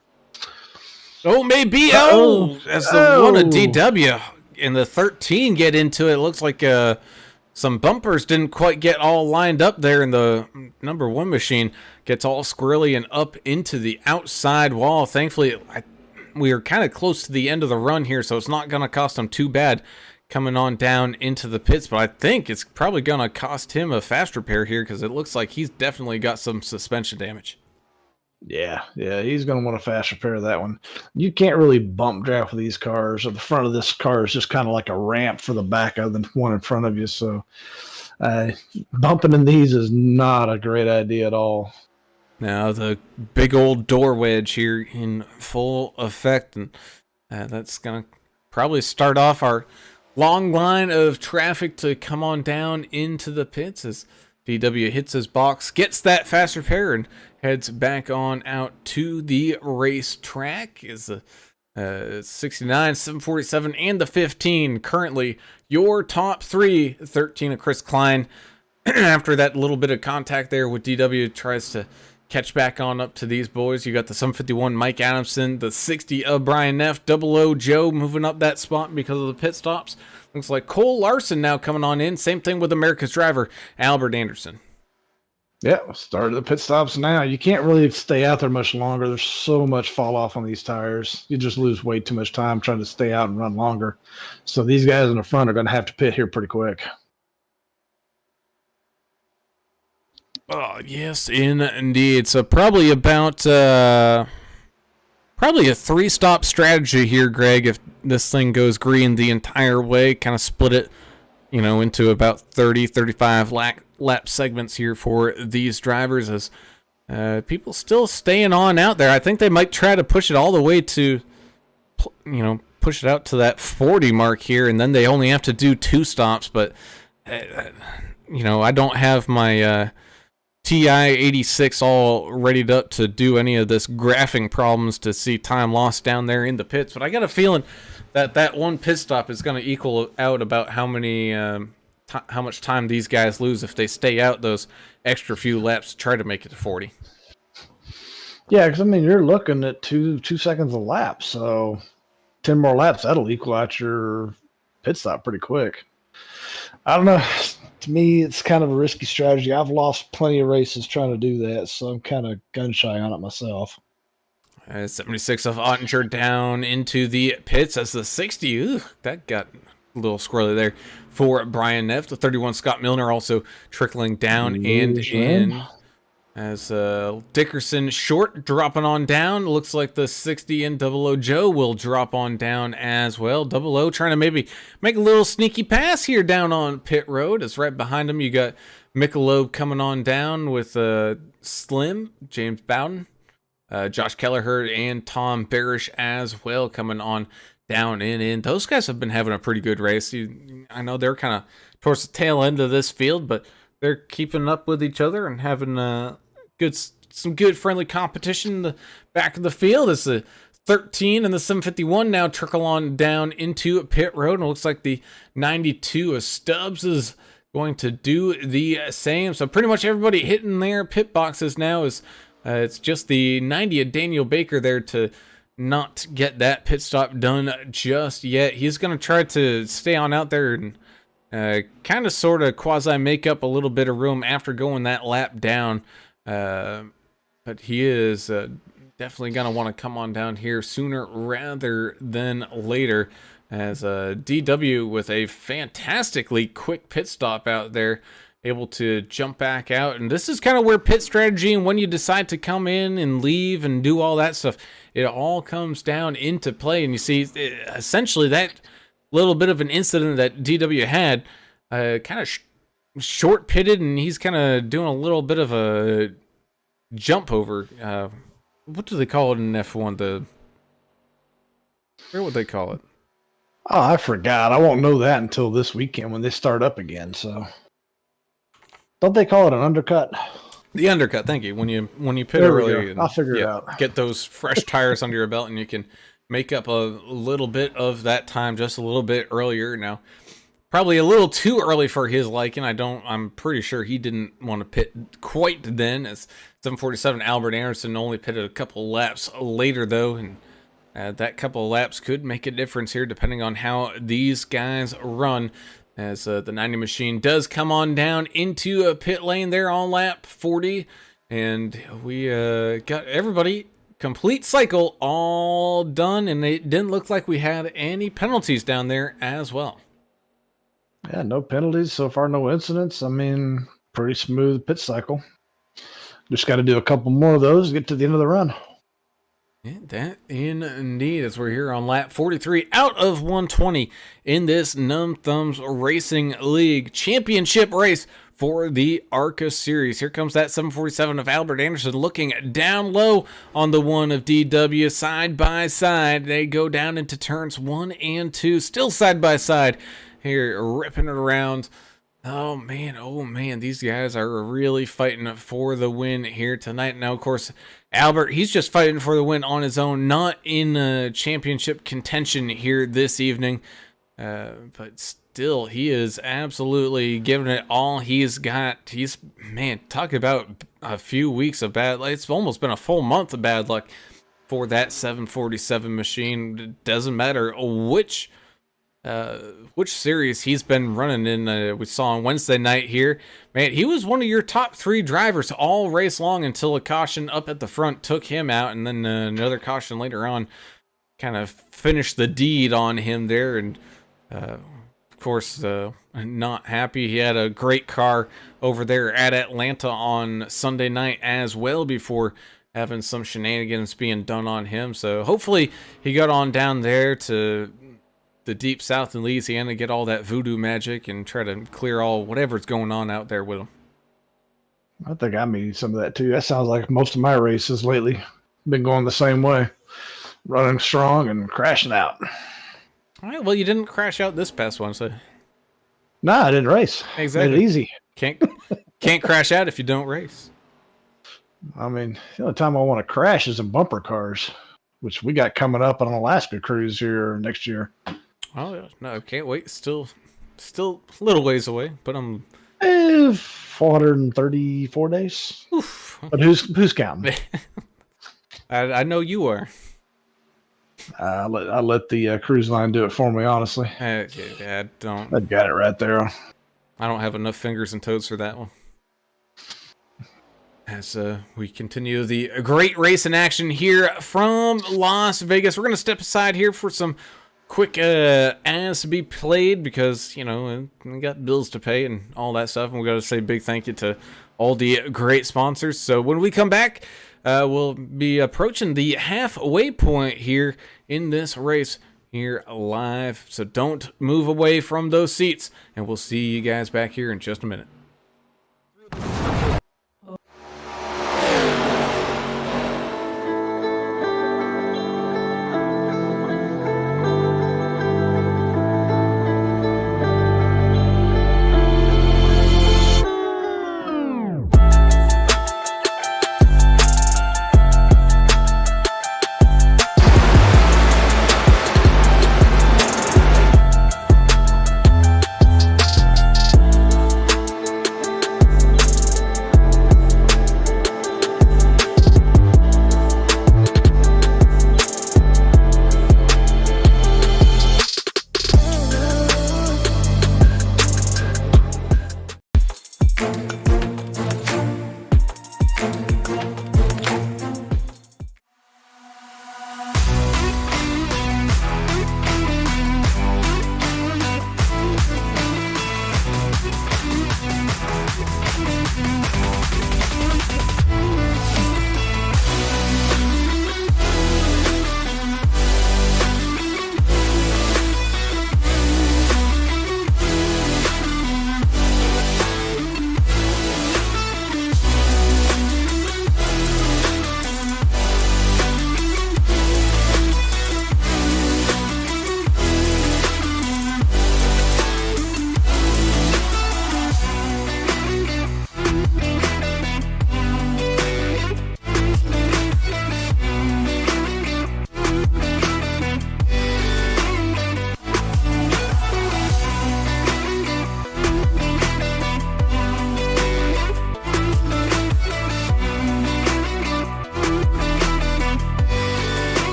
Oh, maybe. As the one of DW in the 13 get into it, looks like some bumpers didn't quite get all lined up there, and the number 1 machine gets all squirrely and up into the outside wall. Thankfully, we are kind of close to the end of the run here, so it's not going to cost him too bad coming on down into the pits, but I think it's probably going to cost him a fast repair here because it looks like he's definitely got some suspension damage. Yeah, he's going to want a fast repair of that one. You can't really bump draft with these cars. Or the front of this car is just kind of like a ramp for the back of the one in front of you, so bumping in these is not a great idea at all. Now the big old door wedge here in full effect, and that's going to probably start off our long line of traffic to come on down into the pits as DW hits his box, gets that fast repair, and heads back on out to the racetrack. Is the 69, 747, and the 15 currently your top 3. 13 of Chris Klein. After that little bit of contact there with DW, tries to catch back on up to these boys. You got the 751 Mike Adamson, the 60 of Brian Neff, Double O Joe moving up that spot because of the pit stops. Looks like Cole Larson now coming on in. Same thing with America's driver, Albert Anderson. Yeah, start the pit stops now. You can't really stay out there much longer. There's so much fall off on these tires. You just lose way too much time trying to stay out and run longer. So these guys in the front are going to have to pit here pretty quick. Oh, yes, indeed. So probably about probably a 3-stop strategy here, Greg, if this thing goes green the entire way. Kind of split it, into about 30, 35 lap segments here for these drivers as people still staying on out there. I think they might try to push it all the way to, push it out to that 40 mark here, and then they only have to do 2 stops. But, I don't have my TI-86 all readied up to do any of this graphing problems to see time lost down there in the pits. But I got a feeling that one pit stop is going to equal out about how much time these guys lose if they stay out those extra few laps to try to make it to 40. Yeah, because, you're looking at 2 seconds a lap, so 10 more laps, that'll equal out your pit stop pretty quick. I don't know. To me, it's kind of a risky strategy. I've lost plenty of races trying to do that, so I'm kind of gun-shy on it myself. 76 of Ottinger down into the pits as the 60. That got a little squirrely there for Brian Neff. The 31 Scott Milner also trickling down and in. As Dickerson short dropping on down. Looks like the 60 and Double O Joe will drop on down as well. Double O trying to maybe make a little sneaky pass here down on pit road. As right behind him you got Michelob coming on down with Slim, James Bowden. Josh Kelleher and Tom Barish as well coming on down and in. Those guys have been having a pretty good race. I know they're kind of towards the tail end of this field, but they're keeping up with each other and having some good friendly competition in the back of the field as the 13 and the 751 now trickle on down into pit road. And it looks like the 92 of Stubbs is going to do the same. So pretty much everybody hitting their pit boxes now is it's just the 90 of Daniel Baker there to not get that pit stop done just yet. He's going to try to stay on out there and kind of sort of quasi make up a little bit of room after going that lap down. But he is definitely going to want to come on down here sooner rather than later, as DW with a fantastically quick pit stop out there, able to jump back out. And this is kind of where pit strategy and when you decide to come in and leave and do all that stuff, it all comes down into play. And you see essentially that little bit of an incident that DW had kind of short pitted, and he's kind of doing a little bit of a jump over. What do they call it in F1? Where would they call it? Oh, I forgot. I won't know that until this weekend when they start up again. So, don't they call it an undercut? The undercut. Thank you. When you pit There early, and, I'll figure it out. Get those fresh tires under your belt, and you can make up a little bit of that time just a little bit earlier. Now, probably a little too early for his liking. I'm pretty sure he didn't want to pit quite then, as 747 Albert Anderson only pitted a couple laps later though, and that couple of laps could make a difference here depending on how these guys run, as the 90 machine does come on down into a pit lane there on lap 40, and we got everybody complete cycle all done, and it didn't look like we had any penalties down there as well. Yeah, no penalties so far, no incidents. I mean, pretty smooth pit cycle. Just got to do a couple more of those to get to the end of the run. Yeah, that indeed, as we're here on lap 43 out of 120 in this Numb Thumbs Racing League championship race for the Arca series. Here comes that 747 of Albert Anderson looking down low on the one of DW, side by side. They go down into turns 1 and 2, still side by side here, ripping it around. Oh man, these guys are really fighting for the win here tonight. Now, of course, Albert, he's just fighting for the win on his own, not in championship contention here this evening. But still, he is absolutely giving it all he's got. Talk about a few weeks of bad luck. It's almost been a full month of bad luck for that 747 machine. It doesn't matter which series he's been running in. We saw on Wednesday night here, man, he was one of your top 3 drivers all race long until a caution up at the front took him out, and then another caution later on kind of finished the deed on him there. And of course, not happy. He had a great car over there at Atlanta on Sunday night as well before having some shenanigans being done on him. So hopefully he got on down there to the deep south in Louisiana, get all that voodoo magic and try to clear all whatever's going on out there with them. I think I need some of that too. That sounds like most of my races lately. Been going the same way. Running strong and crashing out. All right, well, you didn't crash out this past one, so. No, I didn't race. Exactly. Made it easy. Can't crash out if you don't race. I mean, the only time I want to crash is in bumper cars, which we got coming up on an Alaska cruise here next year. Oh, no, can't wait. Still a little ways away, but I'm 434 days. Oof. But who's counting? I know you are. I let the cruise line do it for me, honestly. I don't. I got it right there. I don't have enough fingers and toes for that one. As we continue the great race in action here from Las Vegas, we're going to step aside here for some quick ads to be played, because, you know, we got bills to pay and all that stuff, and we got to say a big thank you to all the great sponsors. So when we come back, we'll be approaching the halfway point here in this race here live. So don't move away from those seats, and we'll see you guys back here in just a minute.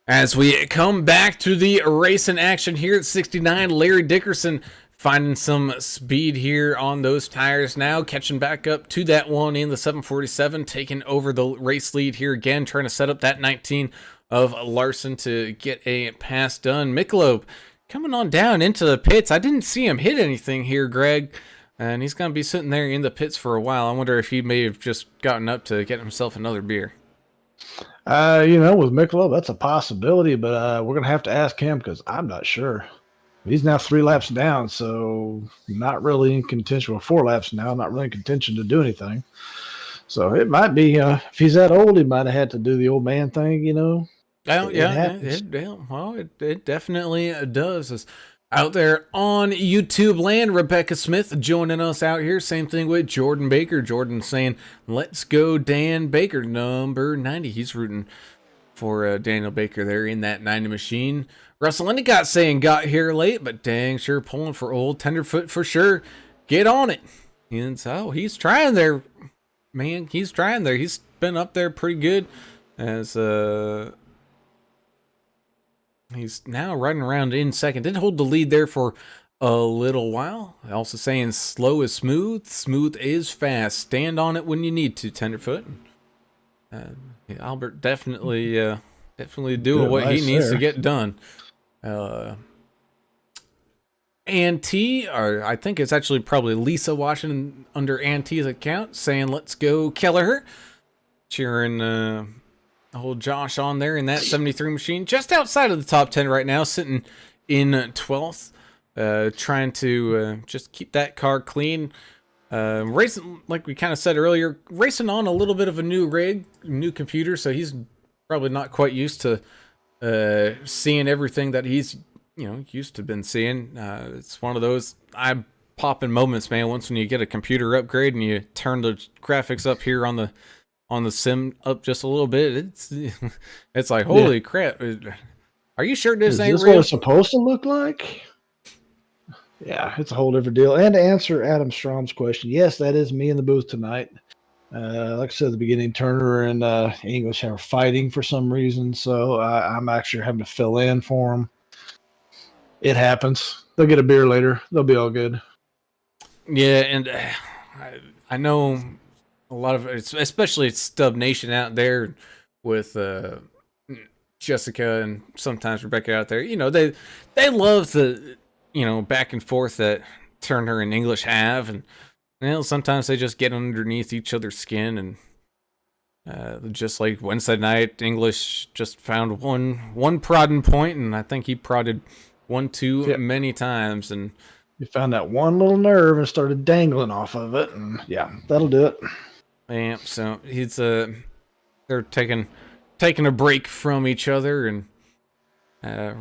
As we come back to the racing action here at 69, Larry Dickerson finding some speed here on those tires now, catching back up to that one in the 747, taking over the race lead here again, trying to set up that 19 of Larson to get a pass done. Michelob coming on down into the pits. I didn't see him hit anything here, Greg, and he's going to be sitting there in the pits for a while. I wonder if he may have just gotten up to get himself another beer. With Michelob, that's a possibility, but we're going to have to ask him because I'm not sure. He's now 3 laps down, so not really in contention. Well, 4 laps now, not really in contention to do anything. So it might be, if he's that old, he might have had to do the old man thing, Well, it definitely does. It's out there on YouTube land, Rebecca Smith joining us out here. Same thing with Jordan Baker. Jordan saying, let's go Dan Baker, number 90. He's rooting for Daniel Baker there in that 90 machine. Russell Endicott saying got here late, but dang sure pulling for old Tenderfoot for sure. get on it. And so he's trying there, man. He's trying there. He's been up there pretty good as he's now riding around in second. Did hold the lead there for a little while. Also saying slow is smooth, smooth is fast. Stand on it when you need to, Tenderfoot. Albert definitely doing what he needs to get done. Auntie, or I think it's actually probably Lisa watching under Auntie's account, saying let's go Kelleher. Cheering old Josh on there in that 73 machine, just outside of the top 10 right now, sitting in 12th, trying to just keep that car clean. Racing, like we kind of said earlier, racing on a little bit of a new rig, new computer, so he's probably not quite used to seeing everything that he's used to been seeing. It's one of those eye-popping moments, man. Once when you get a computer upgrade and you turn the graphics up here on the sim up just a little bit, it's like, holy crap! Are you sure this ain't real? What it's supposed to look like? Yeah, it's a whole different deal. And to answer Adam Strom's question, yes, that is me in the booth tonight. Like I said at the beginning, Turner and English are fighting for some reason, so I'm actually having to fill in for them. It happens. They'll get a beer later. They'll be all good. Yeah, and I know a lot of, especially Stub Nation out there with Jessica and sometimes Rebecca out there. They love the back and forth that Turner and English have, and sometimes they just get underneath each other's skin, and just like Wednesday night, English just found one prodding point, and I think he prodded one too many times, and you found that one little nerve and started dangling off of it, and that'll do it. Yeah, so he's they're taking a break from each other and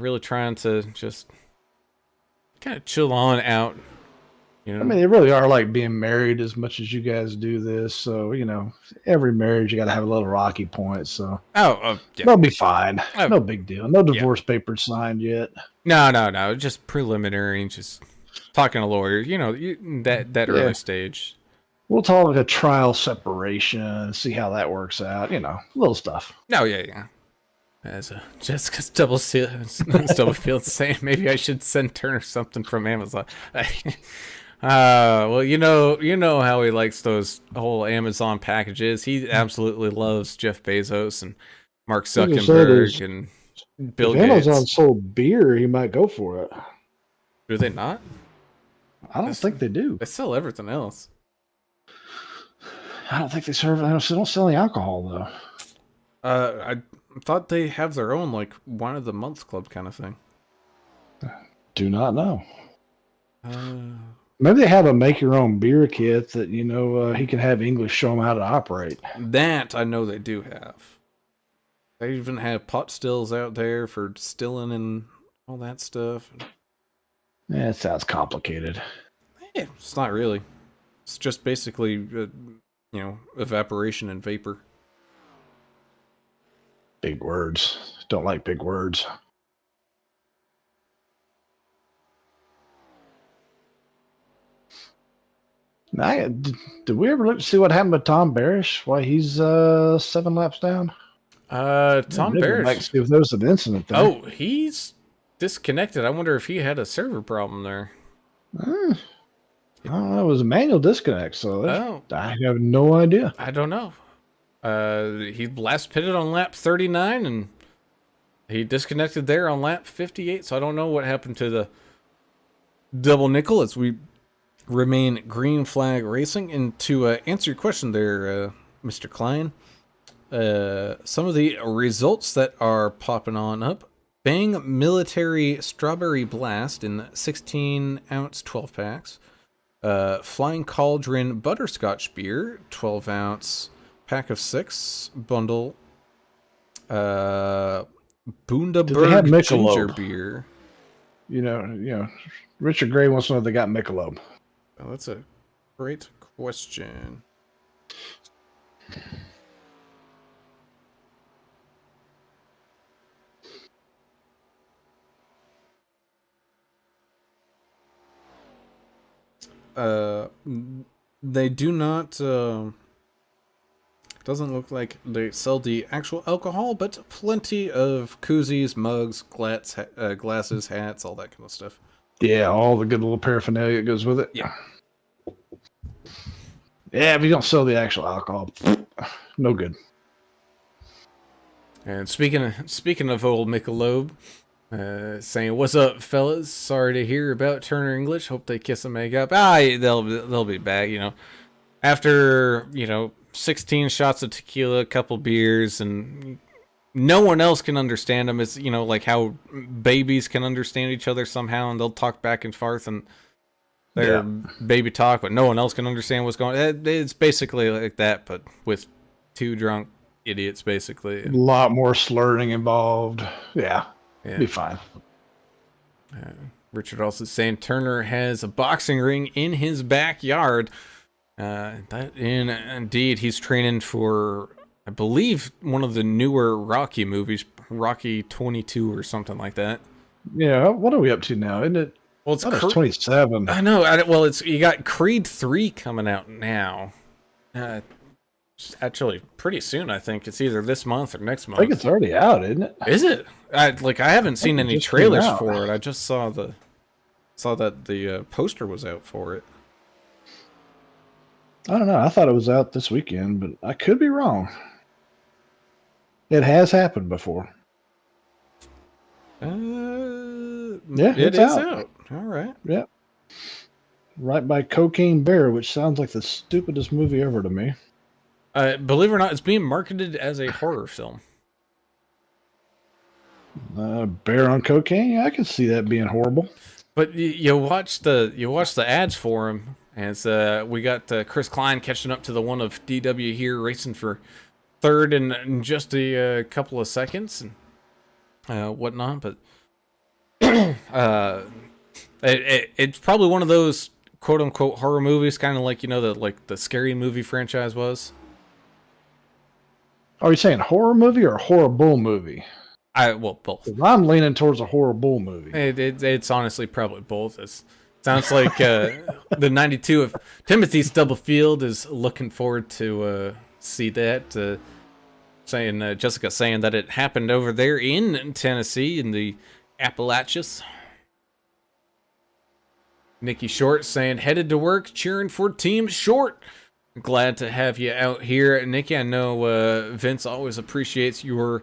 really trying to just kind of chill on out. I mean, they really are like being married as much as you guys do this. So, every marriage, you got to have a little rocky point. So, they'll be fine. No big deal. No divorce papers signed yet. No. Just preliminary, just talking to lawyers, that early stage. We'll talk a trial separation, see how that works out, little stuff. Oh, yeah. As Jessica Stubblefield saying, maybe I should send Turner something from Amazon. Well, you know how he likes those whole Amazon packages. He absolutely loves Jeff Bezos and Mark Zuckerberg and Bill Gates. If Amazon sold beer, he might go for it. Do they not? I don't think they do. They sell everything else. I don't think they serve. They don't sell any alcohol though. I thought they have their own like one of the month club kind of thing. Do not know. Maybe they have a make your own beer kit that he can have English show him how to operate. That I know they do have. They even have pot stills out there for stilling and all that stuff. Yeah, it sounds complicated. Yeah, it's not really. It's just basically, evaporation and vapor. Big words. Don't like big words. Did we ever look to see what happened with Tom Barish? Why he's 7 laps down? Tom Barish. Like see if there was an incident there. Oh, he's disconnected. I wonder if he had a server problem there. I don't know. It was a manual disconnect, so I have no idea. I don't know. He last pitted on lap 39, and he disconnected there on lap 58. So I don't know what happened to the double nickel as we remain green flag racing. And to answer your question there, Mr. Klein, some of the results that are popping on up: Bang Military Strawberry Blast in 16-ounce 12 packs. Flying Cauldron Butterscotch Beer, 12-ounce pack of 6 bundle. Bundaberg Ginger Beer. Richard Gray wants to know if they got Michelob. Oh, that's a great question. they do not. Doesn't look like they sell the actual alcohol, but plenty of koozies, mugs, glasses, hats, all that kind of stuff. Yeah, all the good little paraphernalia that goes with it. Yeah. Yeah, if you don't sell the actual alcohol, no good. And speaking of old Michelob, saying, "What's up, fellas? Sorry to hear about Turner English. Hope they kiss and make up. They'll be back. After 16 shots of tequila, a couple beers, and no one else can understand them. It's like how babies can understand each other somehow, and they'll talk back and forth and their baby talk, but no one else can understand what's going on. It's basically like that, but with two drunk idiots, basically. A lot more slurring involved. Yeah. Be fine. Richard also saying Turner has a boxing ring in his backyard. Indeed, he's training for, I believe, one of the newer Rocky movies, Rocky 22 or something like that. Yeah, what are we up to now? Isn't it? Well, it's 27. I know. Well, you got Creed 3 coming out now. Actually, pretty soon. I think it's either this month or next month. I think it's already out, isn't it? Is it? I haven't seen any trailers for it. I just saw that the poster was out for it. I don't know. I thought it was out this weekend, but I could be wrong. It has happened before. Yeah, it's out. All right. Yep. Right by Cocaine Bear, which sounds like the stupidest movie ever to me. Believe it or not, it's being marketed as a horror film. Bear on cocaine? Yeah, I can see that being horrible. But you watch the ads for him, and we got Chris Klein catching up to the one of DW here, racing for third in just a couple of seconds and whatnot. But it's probably one of those quote unquote horror movies, kind of like the Scary Movie franchise was. Are you saying horror movie or horrible movie? Both. I'm leaning towards a horrible movie. It's honestly probably both. It sounds like the 92 of Timothy Stubblefield is looking forward to see that. Jessica saying that it happened over there in Tennessee in the Appalachians. Nikki Short saying headed to work cheering for Team Short. Glad to have you out here, Nikki. I know Vince always appreciates your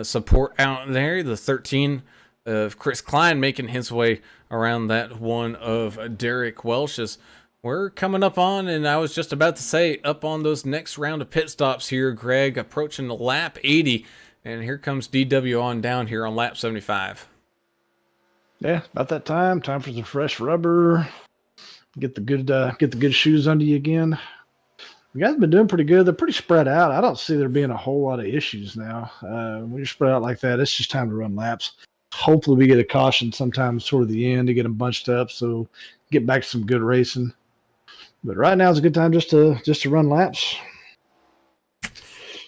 support out there. The 13 of Chris Klein making his way around that one of Derek Welsh as we're coming up on, and I was just about to say, up on those next round of pit stops here, Greg, approaching the lap 80, and here comes DW on down here on lap 75. Yeah, about that time. Time for some fresh rubber. Get the good shoes under you again. You guys have been doing pretty good. They're pretty spread out. I don't see there being a whole lot of issues now. When you're spread out like that, it's just time to run laps. Hopefully we get a caution sometime toward the end to get them bunched up, so get back to some good racing. But right now is a good time just to run laps.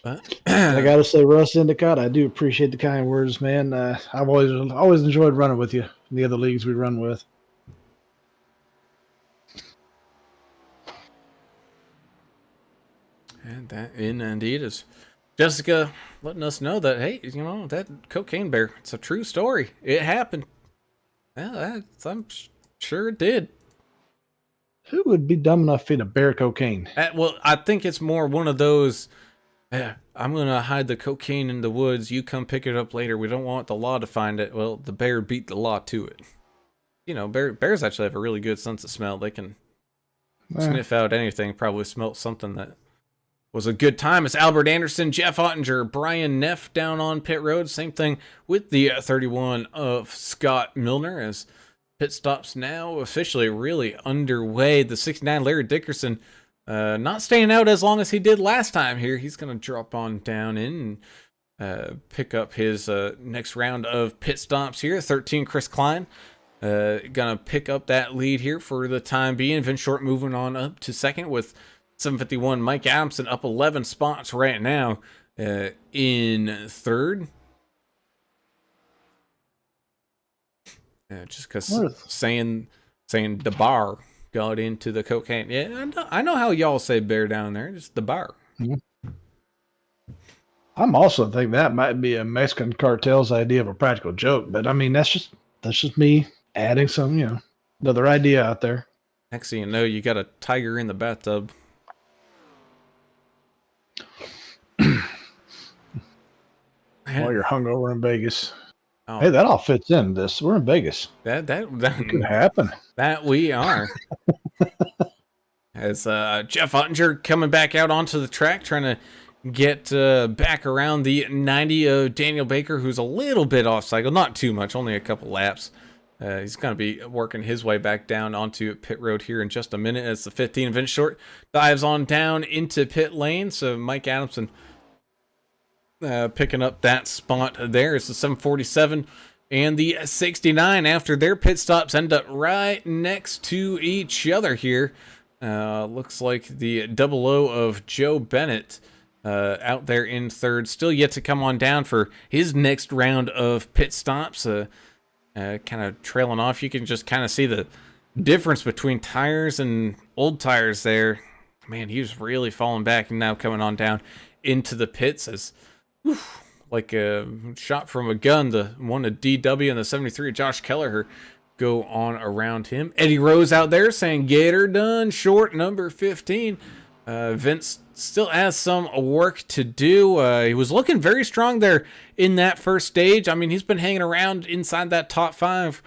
I gotta say, Russ Endicott, I do appreciate the kind words, man. I've always enjoyed running with you in the other leagues we run with. And that indeed is Jessica letting us know that, hey, that Cocaine Bear, it's a true story. It happened. Yeah, I'm sure it did. Who would be dumb enough to feed a bear cocaine? Well, I think it's more one of those, I'm going to hide the cocaine in the woods. You come pick it up later. We don't want the law to find it. Well, the bear beat the law to it. Bears actually have a really good sense of smell. They can sniff out anything, probably smell something that was a good time. It's Albert Anderson, Jeff Ottinger, Brian Neff down on pit road. Same thing with the 31 of Scott Milner as pit stops now officially really underway. The 69 Larry Dickerson not staying out as long as he did last time here. He's going to drop on down in and pick up his next round of pit stops here. 13 Chris Klein going to pick up that lead here for the time being. Vince Short moving on up to second with 751. Mike Adamson up 11 spots right now in third. Just because saying the bar got into the cocaine. Yeah, I know how y'all say bear down there. It's the bar. I'm also think that might be a Mexican cartel's idea of a practical joke, but I mean that's just me adding some, another idea out there. Next thing you know, you got a tiger in the bathtub. While you're hungover in Vegas. Oh. Hey, that all fits in this. We're in Vegas. That could happen. That we are. As Jeff Ottinger coming back out onto the track, trying to get back around the 90 of Daniel Baker, who's a little bit off cycle, not too much, only a couple laps. He's going to be working his way back down onto pit road here in just a minute as the 15 Vince Short dives on down into pit lane. So Mike Adamson picking up that spot there. It's the 747 and the 69 after their pit stops end up right next to each other here. Looks like the 00 of Joe Bennett out there in third, still yet to come on down for his next round of pit stops. Kind of trailing off. You can just kind of see the difference between tires and old tires there. Man, he was really falling back and now coming on down into the pits as like a shot from a gun. The one of DW and the 73 Josh Kelleher go on around him. Eddie Rose out there saying, "Get her done, Short, number 15." Vince still has some work to do. He was looking very strong there in that first stage. I mean, he's been hanging around inside that top 5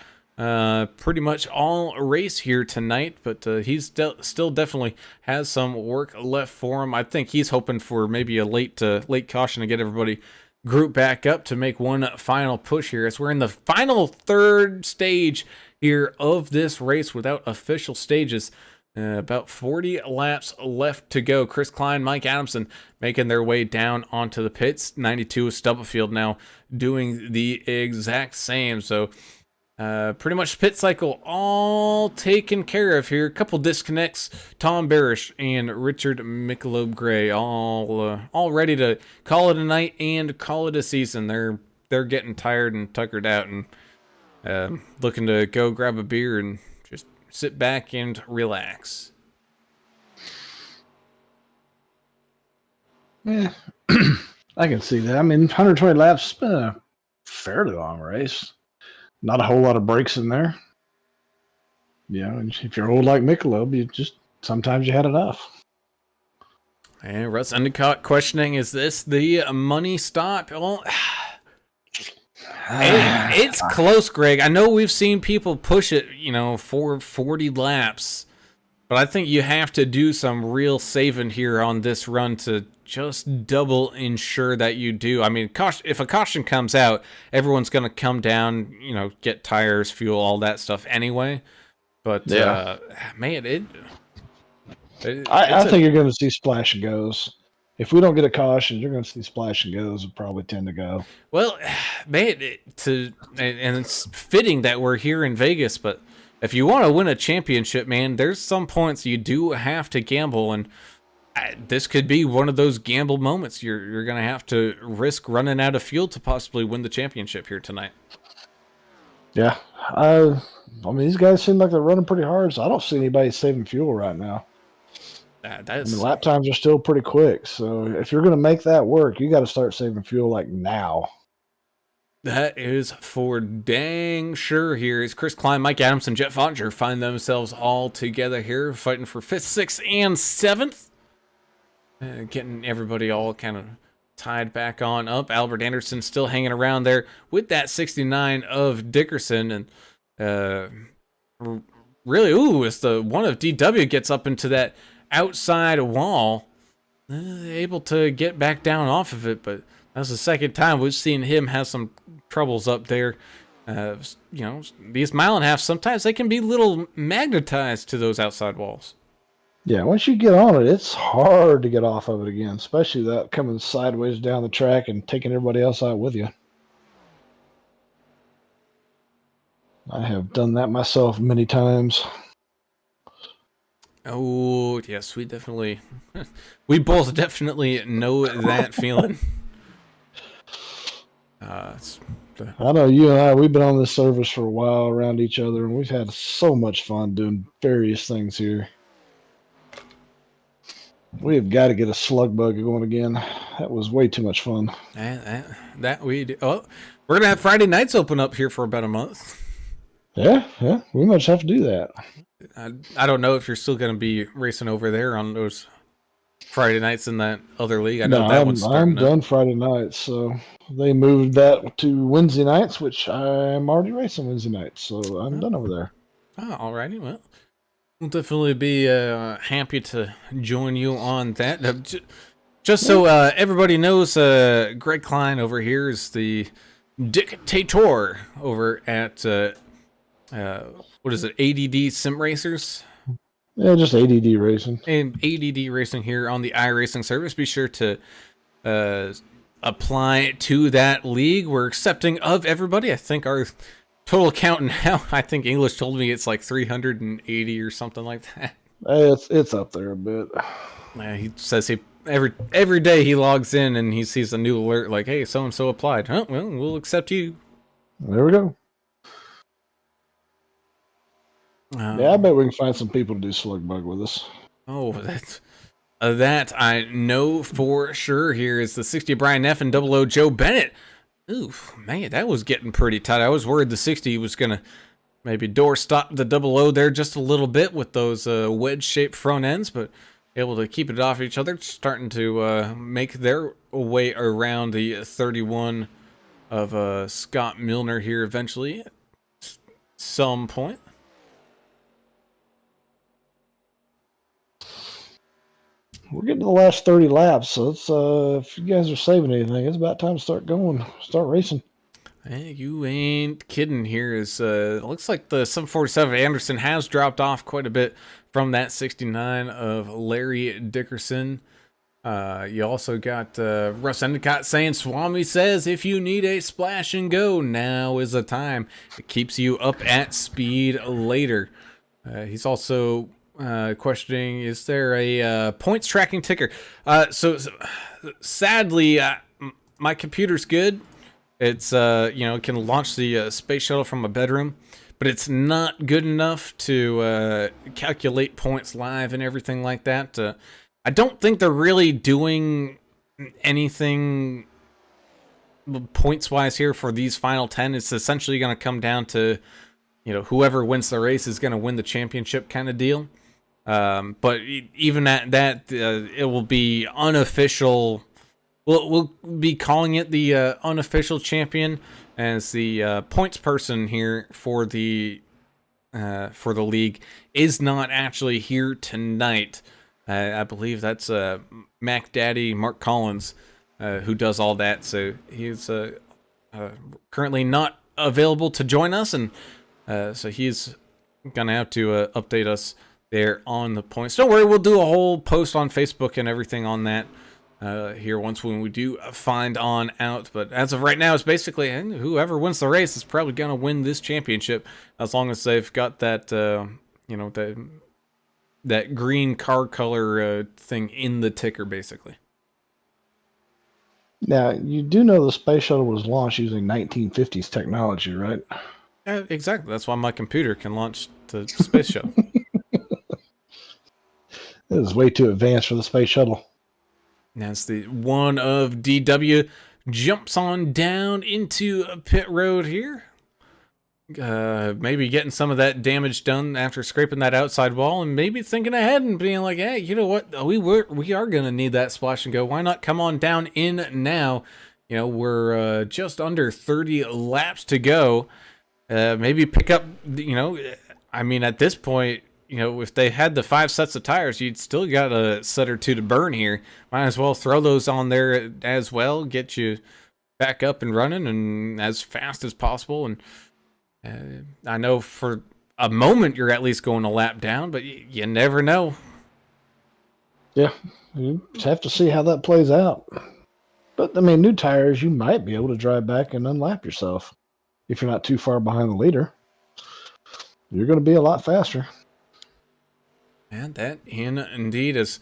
pretty much all race here tonight, but he's still definitely has some work left for him. I think he's hoping for maybe a late caution to get everybody grouped back up to make one final push here, as we're in the final third stage here of this race without official stages. About 40 laps left to go. Chris Klein, Mike Adamson making their way down onto the pits. 92 of Stubblefield now doing the exact same. So pretty much pit cycle all taken care of here. A couple disconnects. Tom Barish and Richard Michelob Gray all ready to call it a night and call it a season. They're getting tired and tuckered out and looking to go grab a beer and just sit back and relax. Yeah, I can see that. I mean, 120 laps has been a fairly long race. Not a whole lot of breaks in there. And if you're old like Michelob, sometimes you had enough. And Russ Endicott questioning, is this the money stop? Well, it's close, Greg. I know we've seen people push it, for 40 laps, but I think you have to do some real saving here on this run to just double ensure that you do. I mean, if a caution comes out, everyone's going to come down, get tires, fuel, all that stuff anyway. But, yeah. Man, I think you're going to see splash and goes. If we don't get a caution, you're going to see splash and goes and probably tend to go. Well, man, and it's fitting that we're here in Vegas, but if you want to win a championship, man, there's some points you do have to gamble, and this could be one of those gamble moments. You're going to have to risk running out of fuel to possibly win the championship here tonight. Yeah. I mean, these guys seem like they're running pretty hard, so I don't see anybody saving fuel right now. Lap times are still pretty quick, so if you're going to make that work, you got to start saving fuel like now. That is for dang sure. Here is Chris Klein, Mike Adamson, Jeff Ottinger find themselves all together here, fighting for 5th, 6th, and 7th. Getting everybody all kind of tied back on up. Albert Anderson still hanging around there with that 69 of Dickerson, and really, it's the one of DW gets up into that outside wall, able to get back down off of it, but that's the second time we've seen him have some troubles up there. These mile and a half, sometimes they can be a little magnetized to those outside walls. Yeah, once you get on it, it's hard to get off of it again, especially that coming sideways down the track and taking everybody else out with you. I have done that myself many times. Oh, yes, we both definitely know that feeling. I know you and I, we've been on this service for a while around each other, and we've had so much fun doing various things here. We have got to get a slug bug going again. That was way too much fun. That we do. Oh, we're gonna have Friday nights open up here for about a month. Yeah, we might have to do that. I don't know if you're still gonna be racing over there on those Friday nights in that other league. I know that one's starting. I'm done Friday nights, so they moved that to Wednesday nights, which I'm already racing Wednesday nights, so I'm done over there. Oh, alrighty, well, we'll definitely be happy to join you on that. Just so everybody knows, Greg Klein over here is the dictator over at what is it, ADD Sim Racers? Yeah, just ADD Racing. And ADD Racing here on the iRacing service. Be sure to apply to that league. We're accepting of everybody. I think our total count now, I think English told me it's like 380 or something like that. It's up there a bit. He says every day he logs in and he sees a new alert like, hey, so-and-so applied. Oh, well, we'll accept you. There we go. Yeah, I bet we can find some people to do slug bug with us. Oh, that I know for sure. Here is the 60 Brian Neff and 00 Joe Bennett. Oof, man, that was getting pretty tight. I was worried the 60 was going to maybe door stop the 00 there just a little bit with those wedge-shaped front ends, but able to keep it off each other, starting to make their way around the 31 of Scott Milner here eventually at some point. We're getting to the last 30 laps, so it's if you guys are saving anything, it's about time to start racing. Hey, you ain't kidding here. It looks like the 747 Anderson has dropped off quite a bit from that 69 of Larry Dickerson. You also got Russ Endicott saying, Swami says, if you need a splash and go, now is the time. It keeps you up at speed later. He's also questioning, is there a points tracking ticker? So sadly, my computer's good. It's it can launch the space shuttle from a bedroom, but it's not good enough to calculate points live and everything like that. I don't think they're really doing anything points wise here for these final 10. It's essentially going to come down to, whoever wins the race is going to win the championship kind of deal. But even at that, it will be unofficial. We'll be calling it the unofficial champion, as the points person here for the league is not actually here tonight. I believe that's Mac Daddy Mark Collins who does all that. So he's currently not available to join us, and so he's gonna have to update us there on the points. Don't worry, we'll do a whole post on Facebook and everything on that here when we do find on out. But as of right now, it's basically whoever wins the race is probably gonna win this championship, as long as they've got that that green car color thing in the ticker, basically. Now, you do know the space shuttle was launched using 1950s technology, right? Yeah, exactly. That's why my computer can launch the space shuttle. It is way too advanced for the space shuttle. That's the one of DW jumps on down into a pit road here. Maybe getting some of that damage done after scraping that outside wall, and maybe thinking ahead and being like, hey, you know what? We are going to need that splash and go. Why not come on down in now? We're just under 30 laps to go. Maybe pick up, at this point, if they had the 5 sets of tires, you'd still got a set or two to burn here. Might as well throw those on there as well, get you back up and running and as fast as possible. And I know for a moment you're at least going a lap down, but you never know. Yeah, you just have to see how that plays out. But, new tires, you might be able to drive back and unlap yourself. If you're not too far behind the leader, you're going to be a lot faster. And that indeed is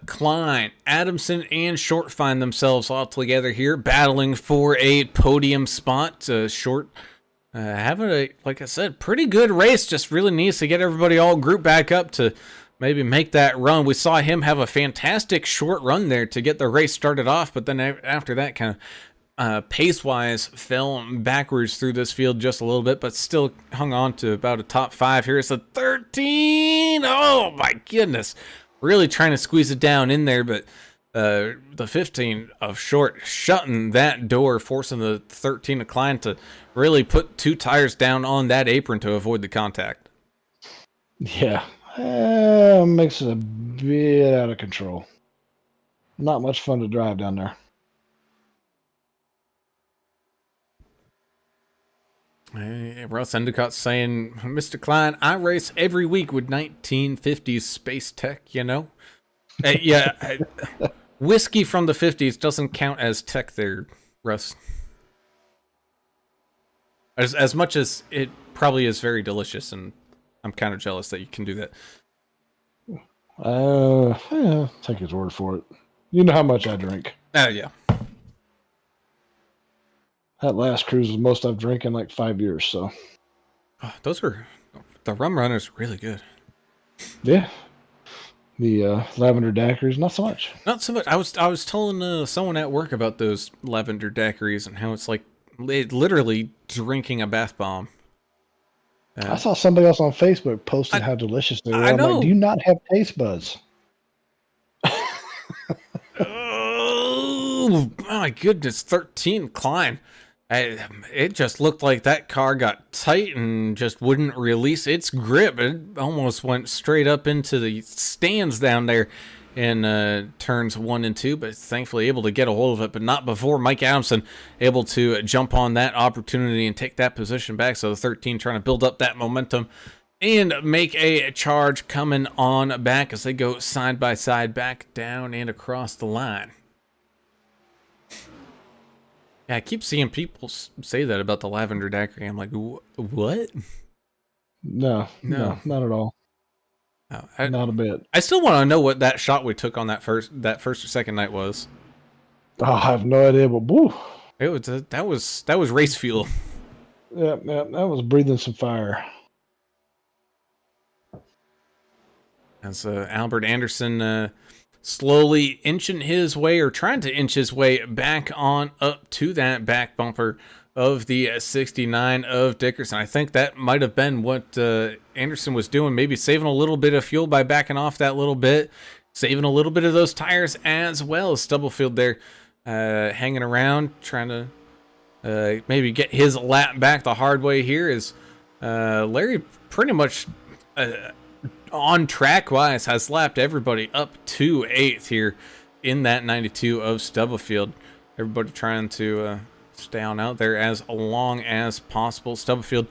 Klein, Adamson, and Short find themselves all together here, battling for a podium spot. Short having a, like I said, pretty good race. Just really needs to get everybody all grouped back up to maybe make that run. We saw him have a fantastic short run there to get the race started off, but then after that kind of pace-wise fell backwards through this field just a little bit, but still hung on to about a top 5. Here's a 13. Oh my goodness. Really trying to squeeze it down in there, but the 15 of Short shutting that door, forcing the 13 of Klein to really put 2 tires down on that apron to avoid the contact. Yeah, makes it a bit out of control. Not much fun to drive down there. Hey, Russ Endicott saying, Mr. Klein, I race every week with 1950s space tech, you know? Yeah, whiskey from the 50s doesn't count as tech there, Russ. As much as it probably is very delicious, and I'm kind of jealous that you can do that. Yeah, take his word for it. You know how much I drink. Yeah. That last cruise was most I've drank in like 5 years, so. Oh, the rum runners really good. Yeah. The lavender daiquiris, not so much. Not so much. I was telling someone at work about those lavender daiquiris and how it's like literally drinking a bath bomb. I saw somebody else on Facebook posting how delicious they were. I'm like, do you not have taste buds? Oh my goodness, 13 Klein. It just looked like that car got tight and just wouldn't release its grip. It almost went straight up into the stands down there in turns 1 and 2, but thankfully able to get a hold of it, but not before Mike Adamson able to jump on that opportunity and take that position back. So the 13 trying to build up that momentum and make a charge coming on back as they go side by side back down and across the line. Yeah, I keep seeing people say that about the lavender daiquiri. I'm like, what? No, not at all. Not a bit. I still want to know what that shot we took on that first or second night was. Oh, I have no idea, but woo. It was that was race fuel. Yeah, that was breathing some fire. As Albert Anderson slowly inching his way, or trying to inch his way back on up to that back bumper of the 69 of Dickerson. I think that might have been what Anderson was doing, maybe saving a little bit of fuel by backing off that little bit, saving a little bit of those tires as well. As Stubblefield there hanging around, trying to maybe get his lap back the hard way here, as Larry pretty much on track wise has lapped everybody up to 8th here in that 92 of Stubblefield. Everybody trying to stay on out there as long as possible. Stubblefield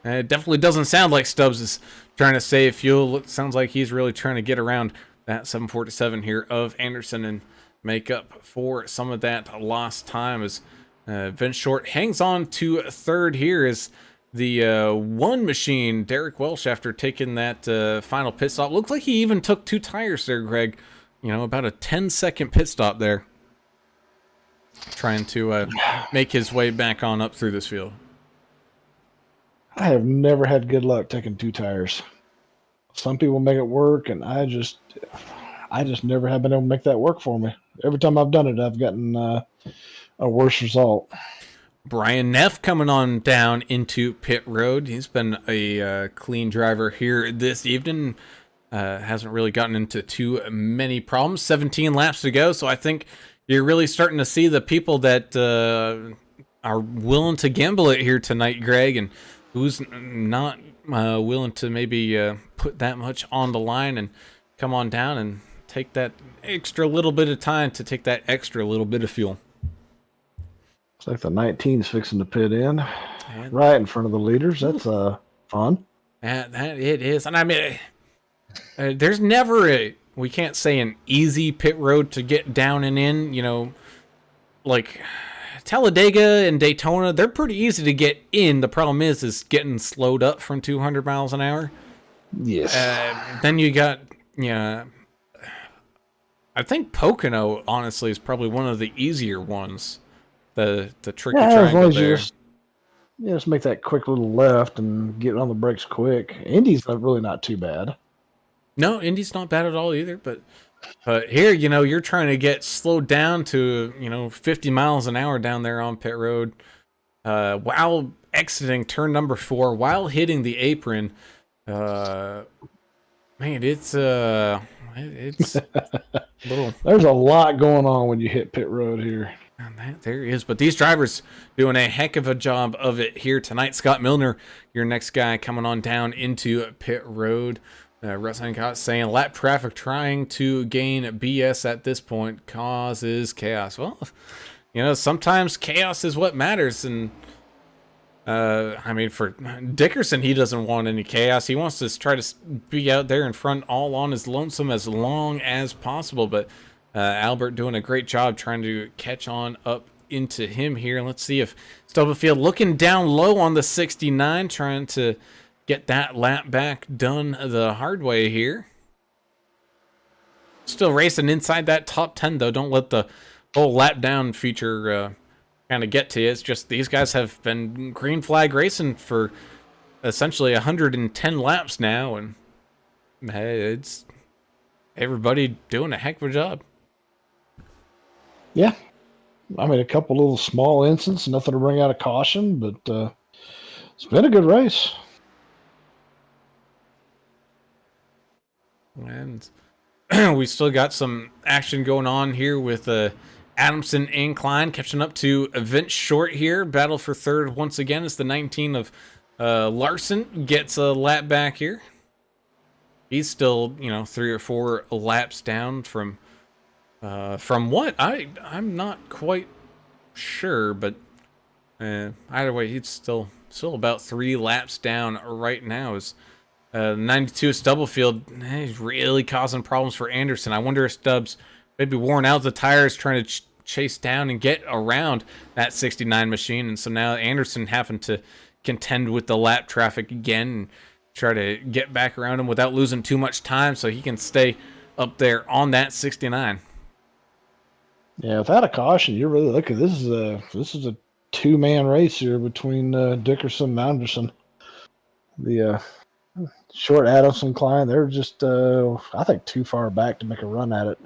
definitely doesn't sound like Stubbs is trying to save fuel. It sounds like he's really trying to get around that 747 here of Anderson and make up for some of that lost time, as Vince Short hangs on to 3rd here as the one machine, Derek Welsh, after taking that final pit stop. Looks like he even took 2 tires there, Greg. You know, about a 10-second pit stop there. Trying to make his way back on up through this field. I have never had good luck taking 2 tires. Some people make it work, and I just never have been able to make that work for me. Every time I've done it, I've gotten a worse result. Brian Neff coming on down into pit road. He's been a clean driver here this evening. Hasn't really gotten into too many problems. 17 laps to go, so I think you're really starting to see the people that are willing to gamble it here tonight, Greg, and who's not willing to maybe put that much on the line and come on down and take that extra little bit of time to take that extra little bit of fuel. Looks like the 19's fixing to pit in, right in front of the leaders. That's fun. That it is, and I mean, there's never we can't say an easy pit road to get down and in. You know, like Talladega and Daytona, they're pretty easy to get in. The problem is getting slowed up from 200 miles an hour. Yes. Then you got I think Pocono, honestly, is probably one of the easier ones. The tricky Yeah, as long triangle as you there. just make that quick little left and get on the brakes quick. Indy's really not too bad. No, Indy's not bad at all either, but here, you know, you're trying to get slowed down to, you know, 50 miles an hour down there on pit road, while exiting turn number 4, while hitting the apron. Man, it's a little. There's a lot going on when you hit pit road here. There is, but these drivers doing a heck of a job of it here tonight. Scott Milner, your next guy coming on down into pit road. Wrestling Cot saying lap traffic trying to gain BS at this point causes chaos. Well, you know, sometimes chaos is what matters. And I mean, for Dickerson, he doesn't want any chaos. He wants to try to be out there in front all on his lonesome as long as possible. But Albert doing a great job trying to catch on up into him here. Let's see if Stubblefield looking down low on the 69, trying to get that lap back done the hard way here. Still racing inside that top 10, though. Don't let the whole lap down feature kind of get to you. It's just these guys have been green flag racing for essentially 110 laps now, and hey, it's everybody doing a heck of a job. Yeah. I mean, a couple little small incidents, nothing to bring out of caution, but it's been a good race. And we still got some action going on here with Adamson and Klein catching up to Vince Short here. Battle for third once again. It's the 19 of Larson gets a lap back here. He's still, you know, 3 or 4 laps down from what? I'm not quite sure, but either way, he's still about 3 laps down right now. Is 92 Stubblefield, he's really causing problems for Anderson. I wonder if Stubbs maybe worn out the tires trying to chase down and get around that 69 machine. And so now Anderson having to contend with the lap traffic again and try to get back around him without losing too much time so he can stay up there on that 69. Yeah, without a caution, you're really looking. This is a 2-man race here between Dickerson and Anderson. The Short, Adamson, Klein, they're just, I think, too far back to make a run at it.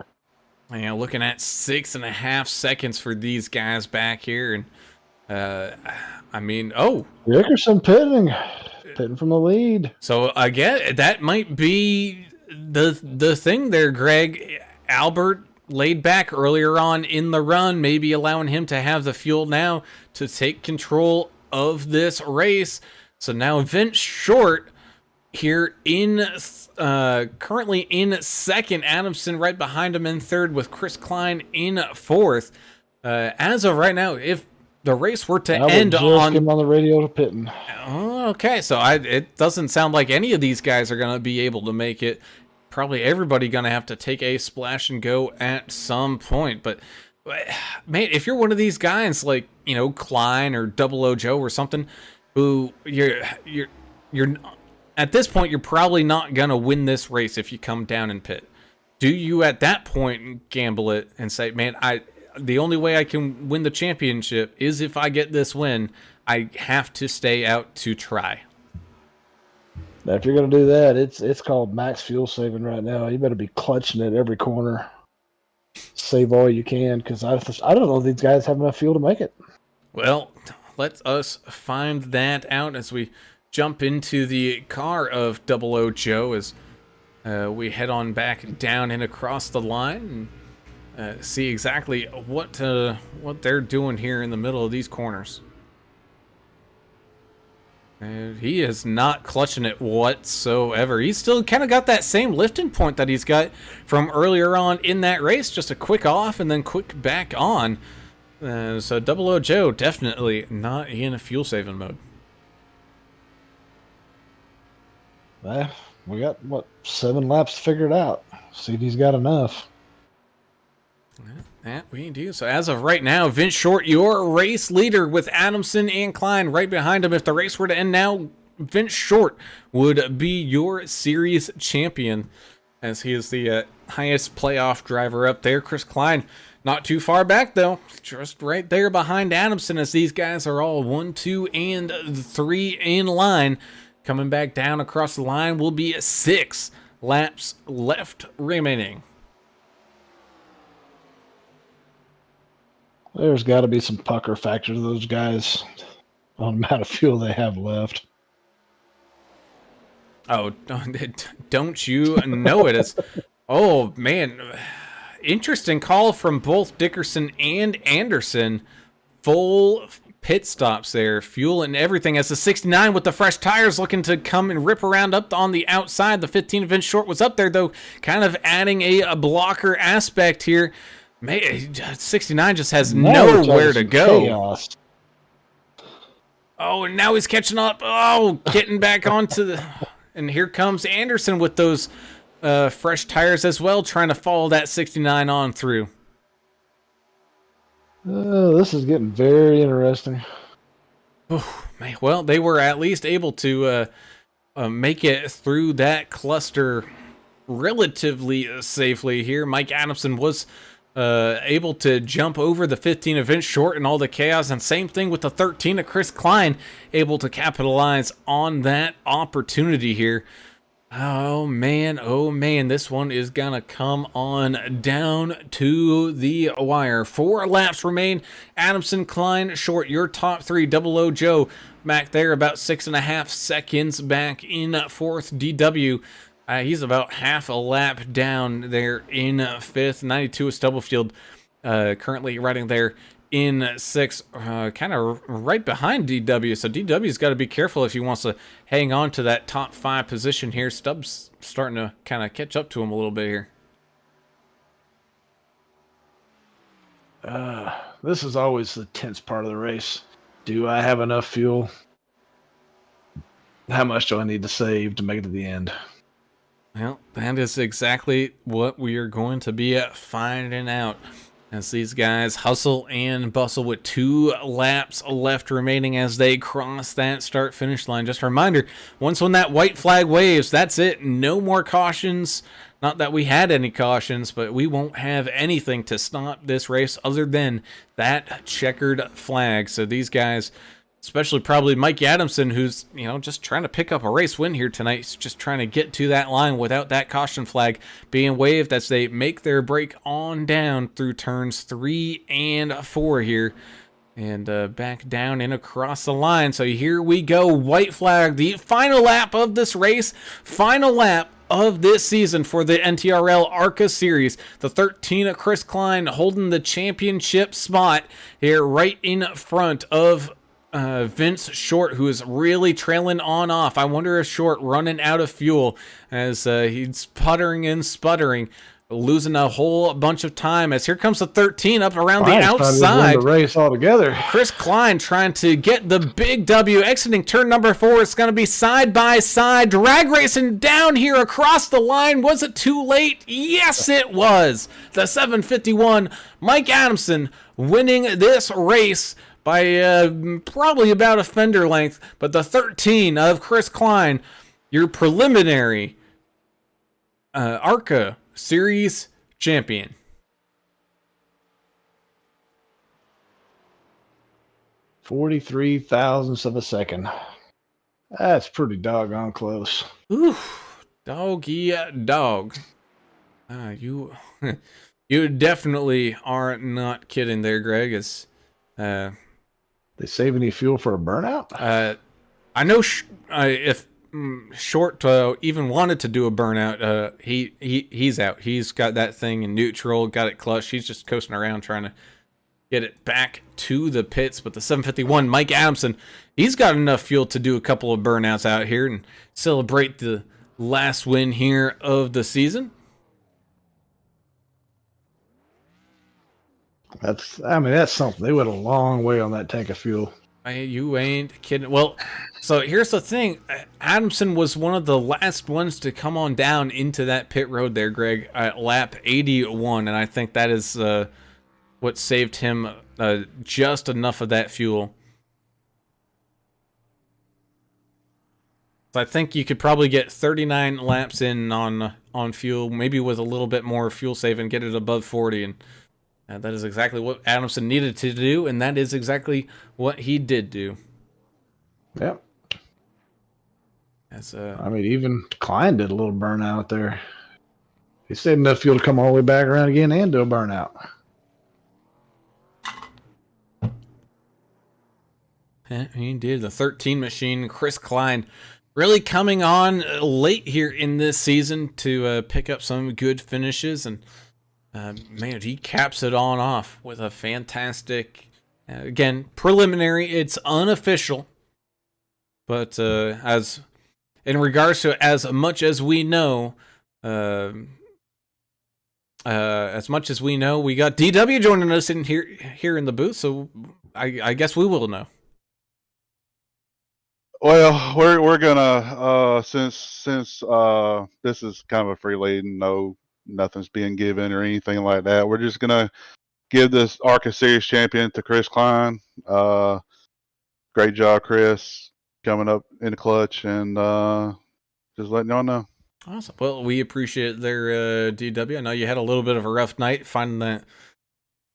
You know, looking at 6.5 seconds for these guys back here. And, I mean, Dickerson pitting from the lead. So, again, that might be the thing there, Greg. Albert laid back earlier on in the run, maybe allowing him to have the fuel now to take control of this race. So now Vince Short here in currently in second, Adamson right behind him in third with Chris Klein in fourth. As of right now, if the race were to end on him on the radio to pitting. Okay, so it doesn't sound like any of these guys are going to be able to make it. Probably everybody going to have to take a splash and go at some point. But man, if you're one of these guys like, you know, Klein or Double O Joe or something, who you're at this point, you're probably not going to win this race if you come down and pit. Do you at that point gamble it and say, man, the only way I can win the championship is if I get this win. I have to stay out to try. Now, if you're going to do that, it's called max fuel saving right now. You better be clutching it every corner. Save all you can, because I don't know if these guys have enough fuel to make it. Well, let us find that out as we jump into the car of Double O Joe as we head on back down and across the line and see exactly what they're doing here in the middle of these corners. And he is not clutching it whatsoever. He's still kind of got that same lifting point that he's got from earlier on in that race. Just a quick off and then quick back on. So Double O Joe definitely not in a fuel saving mode. We got, 7 laps figured out. See if he's got enough. That we do. So as of right now, Vince Short, your race leader with Adamson and Klein right behind him. If the race were to end now, Vince Short would be your series champion as he is the highest playoff driver up there. Chris Klein, not too far back though, just right there behind Adamson, as these guys are all 1, 2, and 3 in line. Coming back down across the line will be 6 laps left remaining. There's got to be some pucker factor to those guys on the amount of fuel they have left. Oh, don't you know it is? Oh, man. Interesting call from both Dickerson and Anderson. Full pit stops there. Fuel and everything, as the 69 with the fresh tires looking to come and rip around up on the outside. The 15-inch short was up there, though, kind of adding a blocker aspect here. Man, 69 just has nowhere to go. Chaos. Oh, and now he's catching up. Oh, getting back onto the... And here comes Anderson with those fresh tires as well, trying to follow that 69 on through. This is getting very interesting. Oh, man. Well, they were at least able to make it through that cluster relatively safely here. Mike Adamson was able to jump over the 15-inch short and all the chaos, and same thing with the 13 of Chris Klein, able to capitalize on that opportunity here. Oh man, this one is gonna come on down to the wire. 4 laps remain. Adamson, Klein, Short, your top 3. Double O Joe back there, about 6.5 seconds back in 4th. DW, he's about half a lap down there in 5th. 92 is Stubblefield, currently riding there in 6th, kind of right behind DW. So DW's got to be careful if he wants to hang on to that top 5 position here. Stubbs starting to kind of catch up to him a little bit here. This is always the tense part of the race. Do I have enough fuel? How much do I need to save to make it to the end? Well, that is exactly what we are going to be finding out, as these guys hustle and bustle with 2 laps left remaining as they cross that start-finish line. Just a reminder, once when that white flag waves, that's it. No more cautions. Not that we had any cautions, but we won't have anything to stop this race other than that checkered flag. So these guys, especially probably Mike Adamson, who's, just trying to pick up a race win here tonight. He's just trying to get to that line without that caution flag being waved as they make their break on down through turns 3 and 4 here. And back down and across the line. So here we go. White flag, the final lap of this race. Final lap of this season for the NTRL Arca Series. The 13 of Chris Klein holding the championship spot here right in front of Vince Short, who is really trailing on off. I wonder if Short running out of fuel as he's puttering and sputtering, losing a whole bunch of time. As here comes the 13 up around the outside. The race altogether. Chris Klein trying to get the big W, exiting turn number 4. It's going to be side by side drag racing down here across the line. Was it too late? Yes, it was. The 751 Mike Adamson winning this race by probably about a fender length, but the 13 of Chris Klein, your preliminary Arca Series champion. $43 thousandths of a second. That's pretty doggone close. Oof, doggy dog. You definitely are not kidding there, Greg. As they save any fuel for a burnout? I know if Short even wanted to do a burnout, he's out. He's got that thing in neutral, got it clutched. He's just coasting around trying to get it back to the pits. But the 751, Mike Adamson, he's got enough fuel to do a couple of burnouts out here and celebrate the last win here of the season. That's something. They went a long way on that tank of fuel. You ain't kidding. Well, so here's the thing. Adamson was one of the last ones to come on down into that pit road there, Greg, at lap 81. And I think that is what saved him just enough of that fuel. So I think you could probably get 39 laps in on fuel, maybe with a little bit more fuel save, and get it above 40. And that is exactly what Adamson needed to do, and that is exactly what he did do. Yep. I mean, even Klein did a little burnout there. He saved enough fuel to come all the way back around again and do a burnout. Yeah, he did. The 13 machine, Chris Klein, really coming on late here in this season to pick up some good finishes. And, man, he caps it on off with a fantastic, again, preliminary. It's unofficial. But as in regards to as much as we know, we got DW joining us in here in the booth. So I guess we will know. Well, we're gonna since this is kind of a free lead and nothing's being given or anything like that. We're just gonna give this Arca Series champion to Chris Klein. Great job, Chris, coming up in the clutch and just letting y'all know. Awesome. Well, we appreciate their DW. I know you had a little bit of a rough night finding that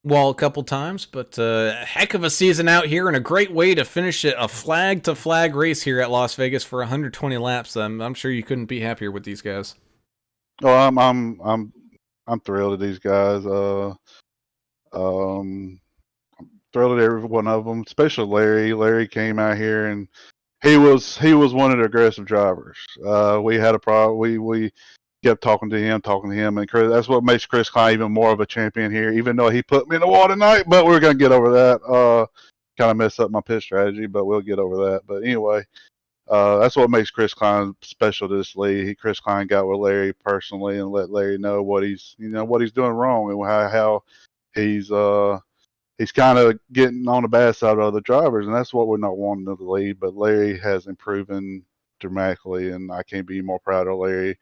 wall a couple times, but a heck of a season out here and a great way to finish it, a flag to flag race here at Las Vegas for 120 laps. I'm sure you couldn't be happier with these guys. Oh, I'm thrilled at these guys. I'm thrilled at every one of them, especially Larry. Larry came out here and he was one of the aggressive drivers. We had a problem. We kept talking to him, and Chris, that's what makes Chris Klein even more of a champion here, even though he put me in the wall tonight, but we're going to get over that. Kind of messed up my pit strategy, but we'll get over that. But anyway, that's what makes Chris Klein special to this league. Chris Klein got with Larry personally and let Larry know what he's doing wrong and how he's kind of getting on the bad side of other drivers, and that's what we're not wanting in the league. But Larry has improved dramatically, and I can't be more proud of Larry.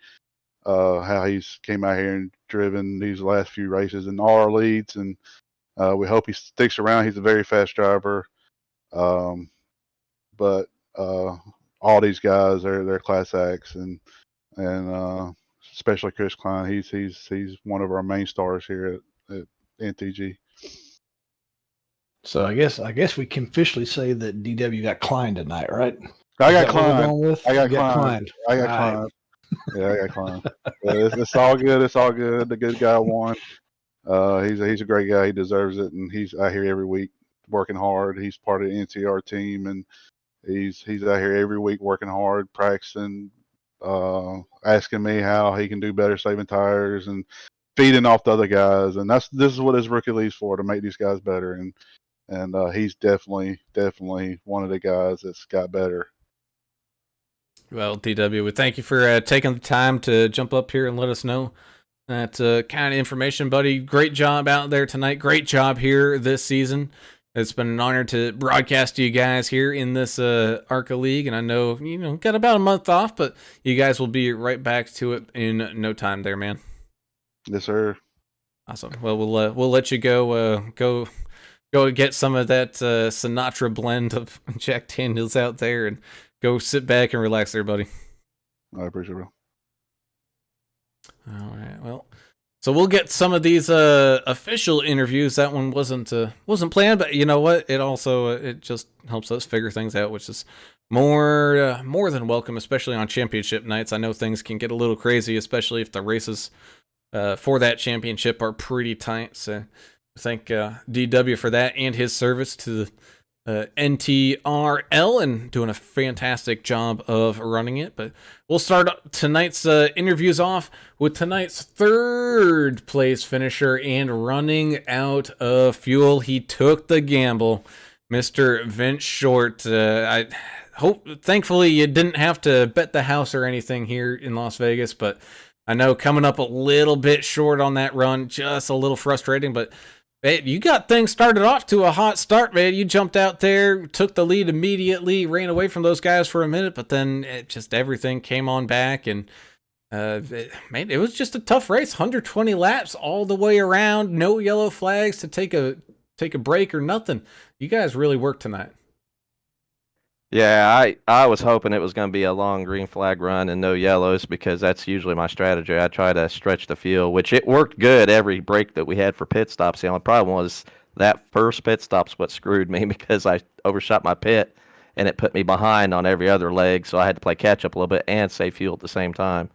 How he's came out here and driven these last few races in all our leads, and we hope he sticks around. He's a very fast driver, but all these guys they're class acts, and especially Chris Klein. He's one of our main stars here at NTG. So I guess we can officially say that DW got Klein tonight, right? I got Klein. I got Klein. Yeah, I got Klein. It's all good. It's all good. The good guy won. He's a great guy. He deserves it, and he's out here every week working hard. He's part of the NTR team, and he's out here every week working hard, practicing, asking me how he can do better, saving tires, and feeding off the other guys. And this is what his rookie league's for, to make these guys better. And he's definitely one of the guys that's got better. Well, DW, we thank you for taking the time to jump up here and let us know that kind of information, buddy. Great job out there tonight. Great job here this season. It's been an honor to broadcast to you guys here in this Arca League, and I know got about a month off, but you guys will be right back to it in no time there, man. Yes, sir. Awesome. Well, we'll let you go get some of that Sinatra blend of Jack Daniels out there and go sit back and relax there, buddy. I appreciate it. All right. Well, so we'll get some of these official interviews. That one wasn't planned, but you know what? It just helps us figure things out, which is more than welcome, especially on championship nights. I know things can get a little crazy, especially if the races for that championship are pretty tight. So thank DW for that and his service to the NTRL and doing a fantastic job of running it. But we'll start tonight's interviews off with tonight's third place finisher and running out of fuel. He took the gamble, Mr. Vince Short. Thankfully you didn't have to bet the house or anything here in Las Vegas, but I know coming up a little bit short on that run, just a little frustrating, but man, you got things started off to a hot start, man. You jumped out there, took the lead immediately, ran away from those guys for a minute, but then everything came on back, and it was just a tough race. 120 laps all the way around, no yellow flags to take a break or nothing. You guys really worked tonight. Yeah, I was hoping it was going to be a long green flag run and no yellows because that's usually my strategy. I try to stretch the field, which it worked good every break that we had for pit stops. The only problem was that first pit stop's what screwed me because I overshot my pit and it put me behind on every other leg, so I had to play catch up a little bit and save fuel at the same time.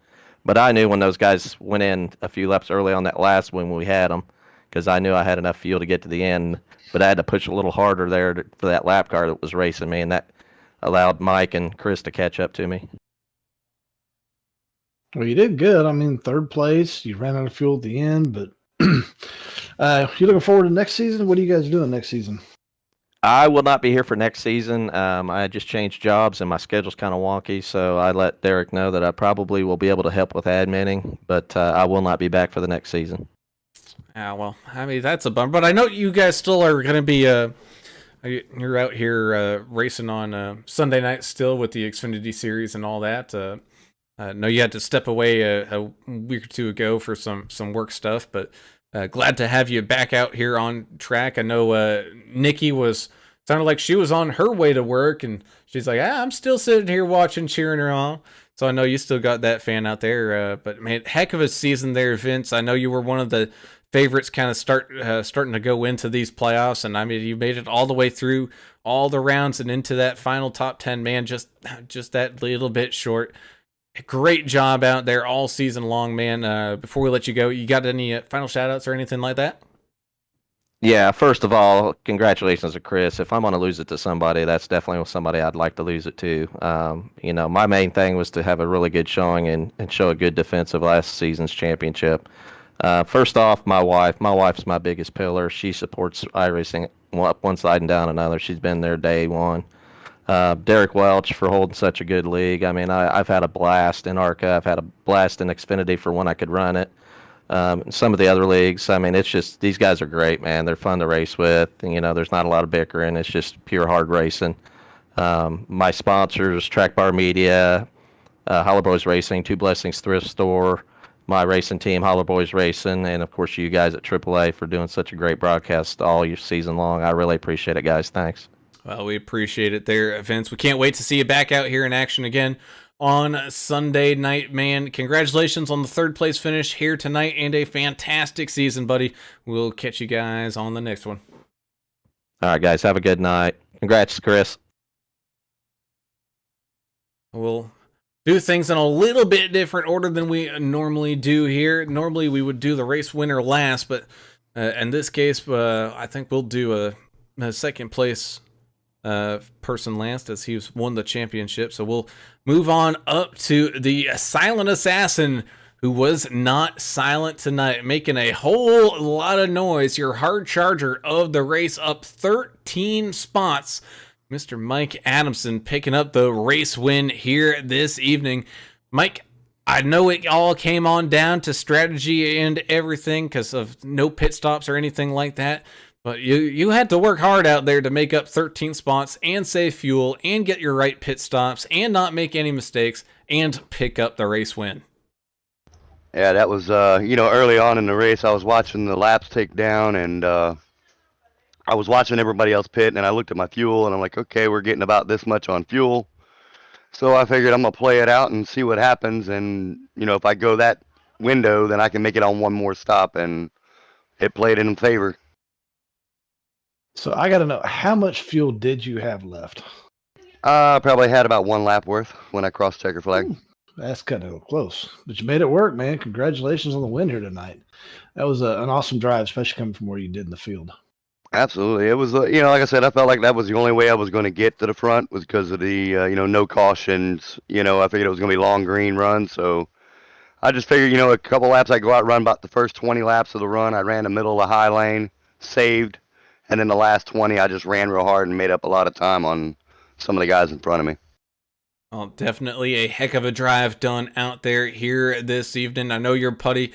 But I knew when those guys went in a few laps early on that last one when we had them because I knew I had enough fuel to get to the end, but I had to push a little harder there for that lap car that was racing me, and that allowed Mike and Chris to catch up to me. Well, you did good. I mean, third place. You ran out of fuel at the end, but you looking forward to next season? What are you guys doing next season? I will not be here for next season. I just changed jobs and my schedule's kind of wonky, so I let Derek know that I probably will be able to help with adminning, but I will not be back for the next season. Yeah, well, I mean, that's a bummer. But I know you guys still are going to be, you're out here racing on Sunday night still with the Xfinity Series and all that. I know you had to step away a week or two ago for some work stuff, but glad to have you back out here on track. I know Nikki sounded like she was on her way to work, and she's like, I'm still sitting here watching, cheering her on. So I know you still got that fan out there. But man, heck of a season there, Vince. I know you were one of the favorites kind of starting to go into these playoffs, and I mean, you made it all the way through all the rounds and into that final top 10, man, just that little bit short. Great job out there all season long, man. Before we let you go, you got any final shout outs or anything like that? Yeah, first of all, congratulations to Chris. If I'm going to lose it to somebody, that's definitely somebody I'd like to lose it to. My main thing was to have a really good showing and show a good defense of last season's championship. First off, my wife. My wife's my biggest pillar. She supports iRacing up one side and down another. She's been there day one. Derek Welch for holding such a good league. I mean, I've had a blast in Arca. I've had a blast in Xfinity for when I could run it. Some of the other leagues, I mean, it's just, these guys are great, man. They're fun to race with. There's not a lot of bickering. It's just pure hard racing. My sponsors, Track Bar Media, Holler Boys Racing, Two Blessings Thrift Store, my racing team, Holler Boys Racing, and of course you guys at AAA for doing such a great broadcast all your season long. I really appreciate it, guys. Thanks. Well, we appreciate it there, Vince. We can't wait to see you back out here in action again on Sunday night, man. Congratulations on the third place finish here tonight and a fantastic season, buddy. We'll catch you guys on the next one. All right, guys. Have a good night. Congrats, Chris. We'll do things in a little bit different order than we normally do here. Normally, we would do the race winner last, but in this case, I think we'll do a second place person last as he's won the championship. So we'll move on up to the silent assassin who was not silent tonight, making a whole lot of noise. Your hard charger of the race, up 13 spots. Mr. Mike Adamson picking up the race win here this evening. Mike, I know it all came on down to strategy and everything because of no pit stops or anything like that. But you had to work hard out there to make up 13 spots and save fuel and get your right pit stops and not make any mistakes and pick up the race win. Yeah, that was, early on in the race, I was watching the laps take down, and I was watching everybody else pit, and I looked at my fuel, and I'm like, okay, we're getting about this much on fuel. So I figured I'm going to play it out and see what happens, and, if I go that window, then I can make it on one more stop, and it played in favor. So I got to know, how much fuel did you have left? I probably had about one lap worth when I crossed checker flag. Ooh, that's kind of close, but you made it work, man. Congratulations on the win here tonight. That was an awesome drive, especially coming from where you did in the field. Absolutely. It was, like I said, I felt like that was the only way I was going to get to the front was because of the, no cautions. I figured it was going to be long green run. So I just figured, a couple laps I go out, run about the first 20 laps of the run. I ran the middle of the high lane, saved. And then the last 20, I just ran real hard and made up a lot of time on some of the guys in front of me. Well, definitely a heck of a drive done out there here this evening. I know your buddy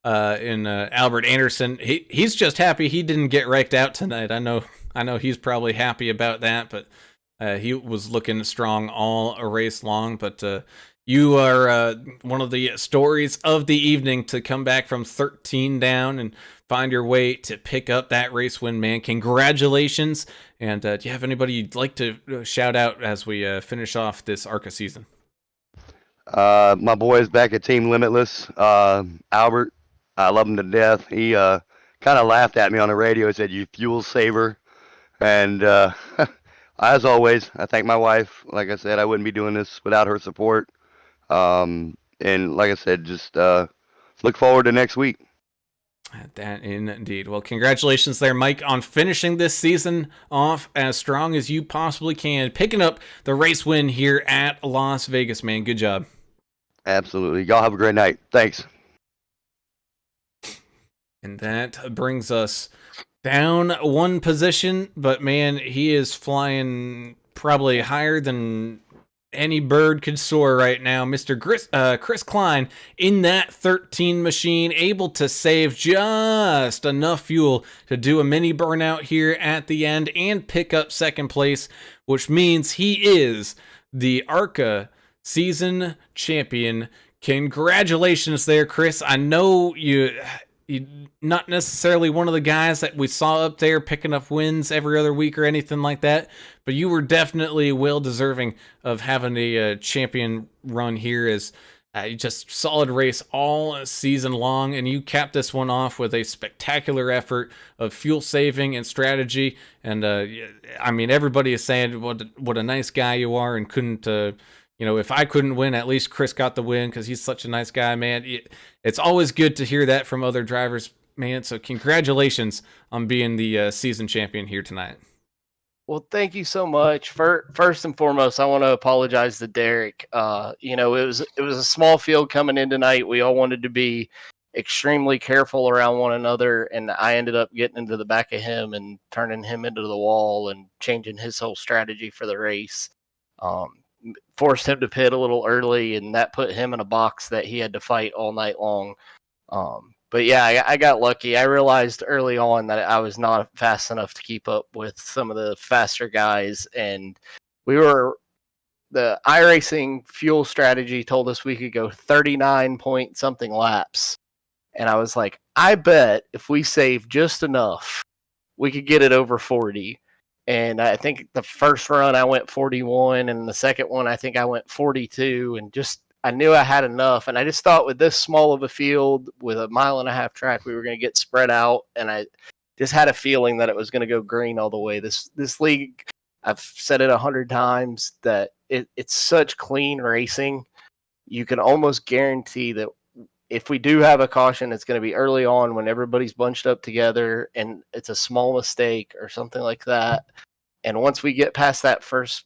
in Albert Anderson, he's just happy he didn't get wrecked out tonight. I know he's probably happy about that, but he was looking strong all a race long. But You are one of the stories of the evening to come back from 13 down and find your way to pick up that race win, man. Congratulations. And do you have anybody you'd like to shout out as we finish off this ARCA season? My boys back at Team Limitless, Albert, I love him to death. He kind of laughed at me on the radio. He said, "You fuel saver." And as always, I thank my wife. Like I said, I wouldn't be doing this without her support. And like I said, just look forward to next week. That indeed. Well, congratulations there, Mike, on finishing this season off as strong as you possibly can, picking up the race win here at Las Vegas, man. Good job. Absolutely. Y'all have a great night. Thanks. And that brings us down one position, but man, he is flying probably higher than any bird could soar right now. Mr. Chris Klein in that 13 machine, able to save just enough fuel to do a mini burnout here at the end and pick up second place, which means he is the ARCA season champion. Congratulations there, Chris. I know you're not necessarily one of the guys that we saw up there picking up wins every other week or anything like that, but you were definitely well deserving of having a champion run here. As just solid race all season long, and you capped this one off with a spectacular effort of fuel saving and strategy. And I mean, everybody is saying what a nice guy you are, and couldn't if I couldn't win, at least Chris got the win because he's such a nice guy, man. It's always good to hear that from other drivers, man. So congratulations on being the season champion here tonight. Well, thank you so much. First and foremost, I want to apologize to Derek. It was a small field coming in tonight. We all wanted to be extremely careful around one another, and I ended up getting into the back of him and turning him into the wall and changing his whole strategy for the race. Forced him to pit a little early, and that put him in a box that he had to fight all night long. But yeah, I got lucky. I realized early on that I was not fast enough to keep up with some of the faster guys, and the iRacing fuel strategy told us we could go 39 point something laps. And I was like, I bet if we save just enough, we could get it over 40. And I think the first run I went 41, and the second one I think I went 42, and I knew I had enough. And I just thought with this small of a field, with a 1.5 mile track, we were going to get spread out. And I just had a feeling that it was going to go green all the way. This league, I've said it 100 times, that it's such clean racing. You can almost guarantee that if we do have a caution, it's going to be early on when everybody's bunched up together and it's a small mistake or something like that. And once we get past that first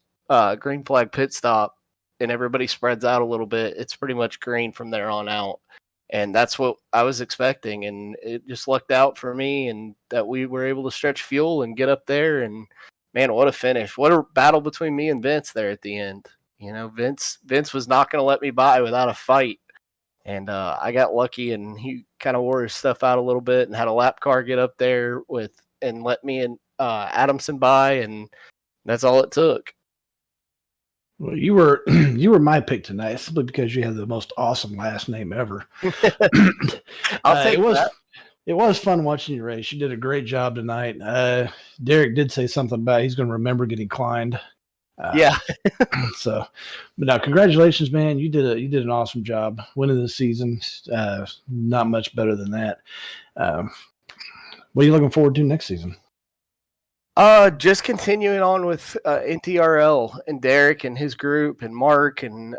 green flag pit stop and everybody spreads out a little bit, it's pretty much green from there on out. And that's what I was expecting. And it just lucked out for me, and that we were able to stretch fuel and get up there. And man, what a finish. What a battle between me and Vince there at the end. Vince was not going to let me by without a fight. And I got lucky, and he kind of wore his stuff out a little bit and had a lap car get up there and let me and Adamson by, and that's all it took. Well, you were my pick tonight simply because you have the most awesome last name ever. I'll take that. It was fun watching you race. You did a great job tonight. Derek did say something about he's going to remember getting Klein. Yeah. But now, congratulations, man. You did an awesome job winning the season. Not much better than that. What are you looking forward to next season? Just continuing on with NTRL and Derek and his group and Mark, and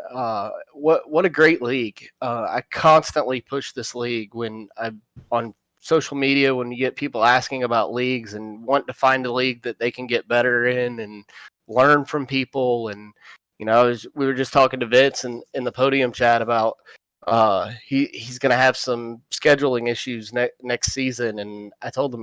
what a great league. I constantly push this league when I'm on social media, when you get people asking about leagues and want to find a league that they can get better in and learn from people. And we were just talking to Vince in the podium chat about he's going to have some scheduling issues next season, and I told him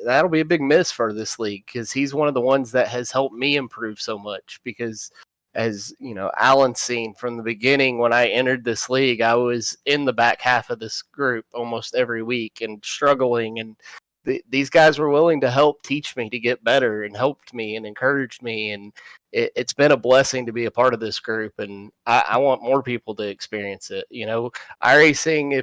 that'll be a big miss for this league, because he's one of the ones that has helped me improve so much. Because as Alan's seen from the beginning, when I entered this league, I was in the back half of this group almost every week and struggling, and these guys were willing to help teach me to get better and helped me and encouraged me. And it's been a blessing to be a part of this group. And I want more people to experience it. iRacing,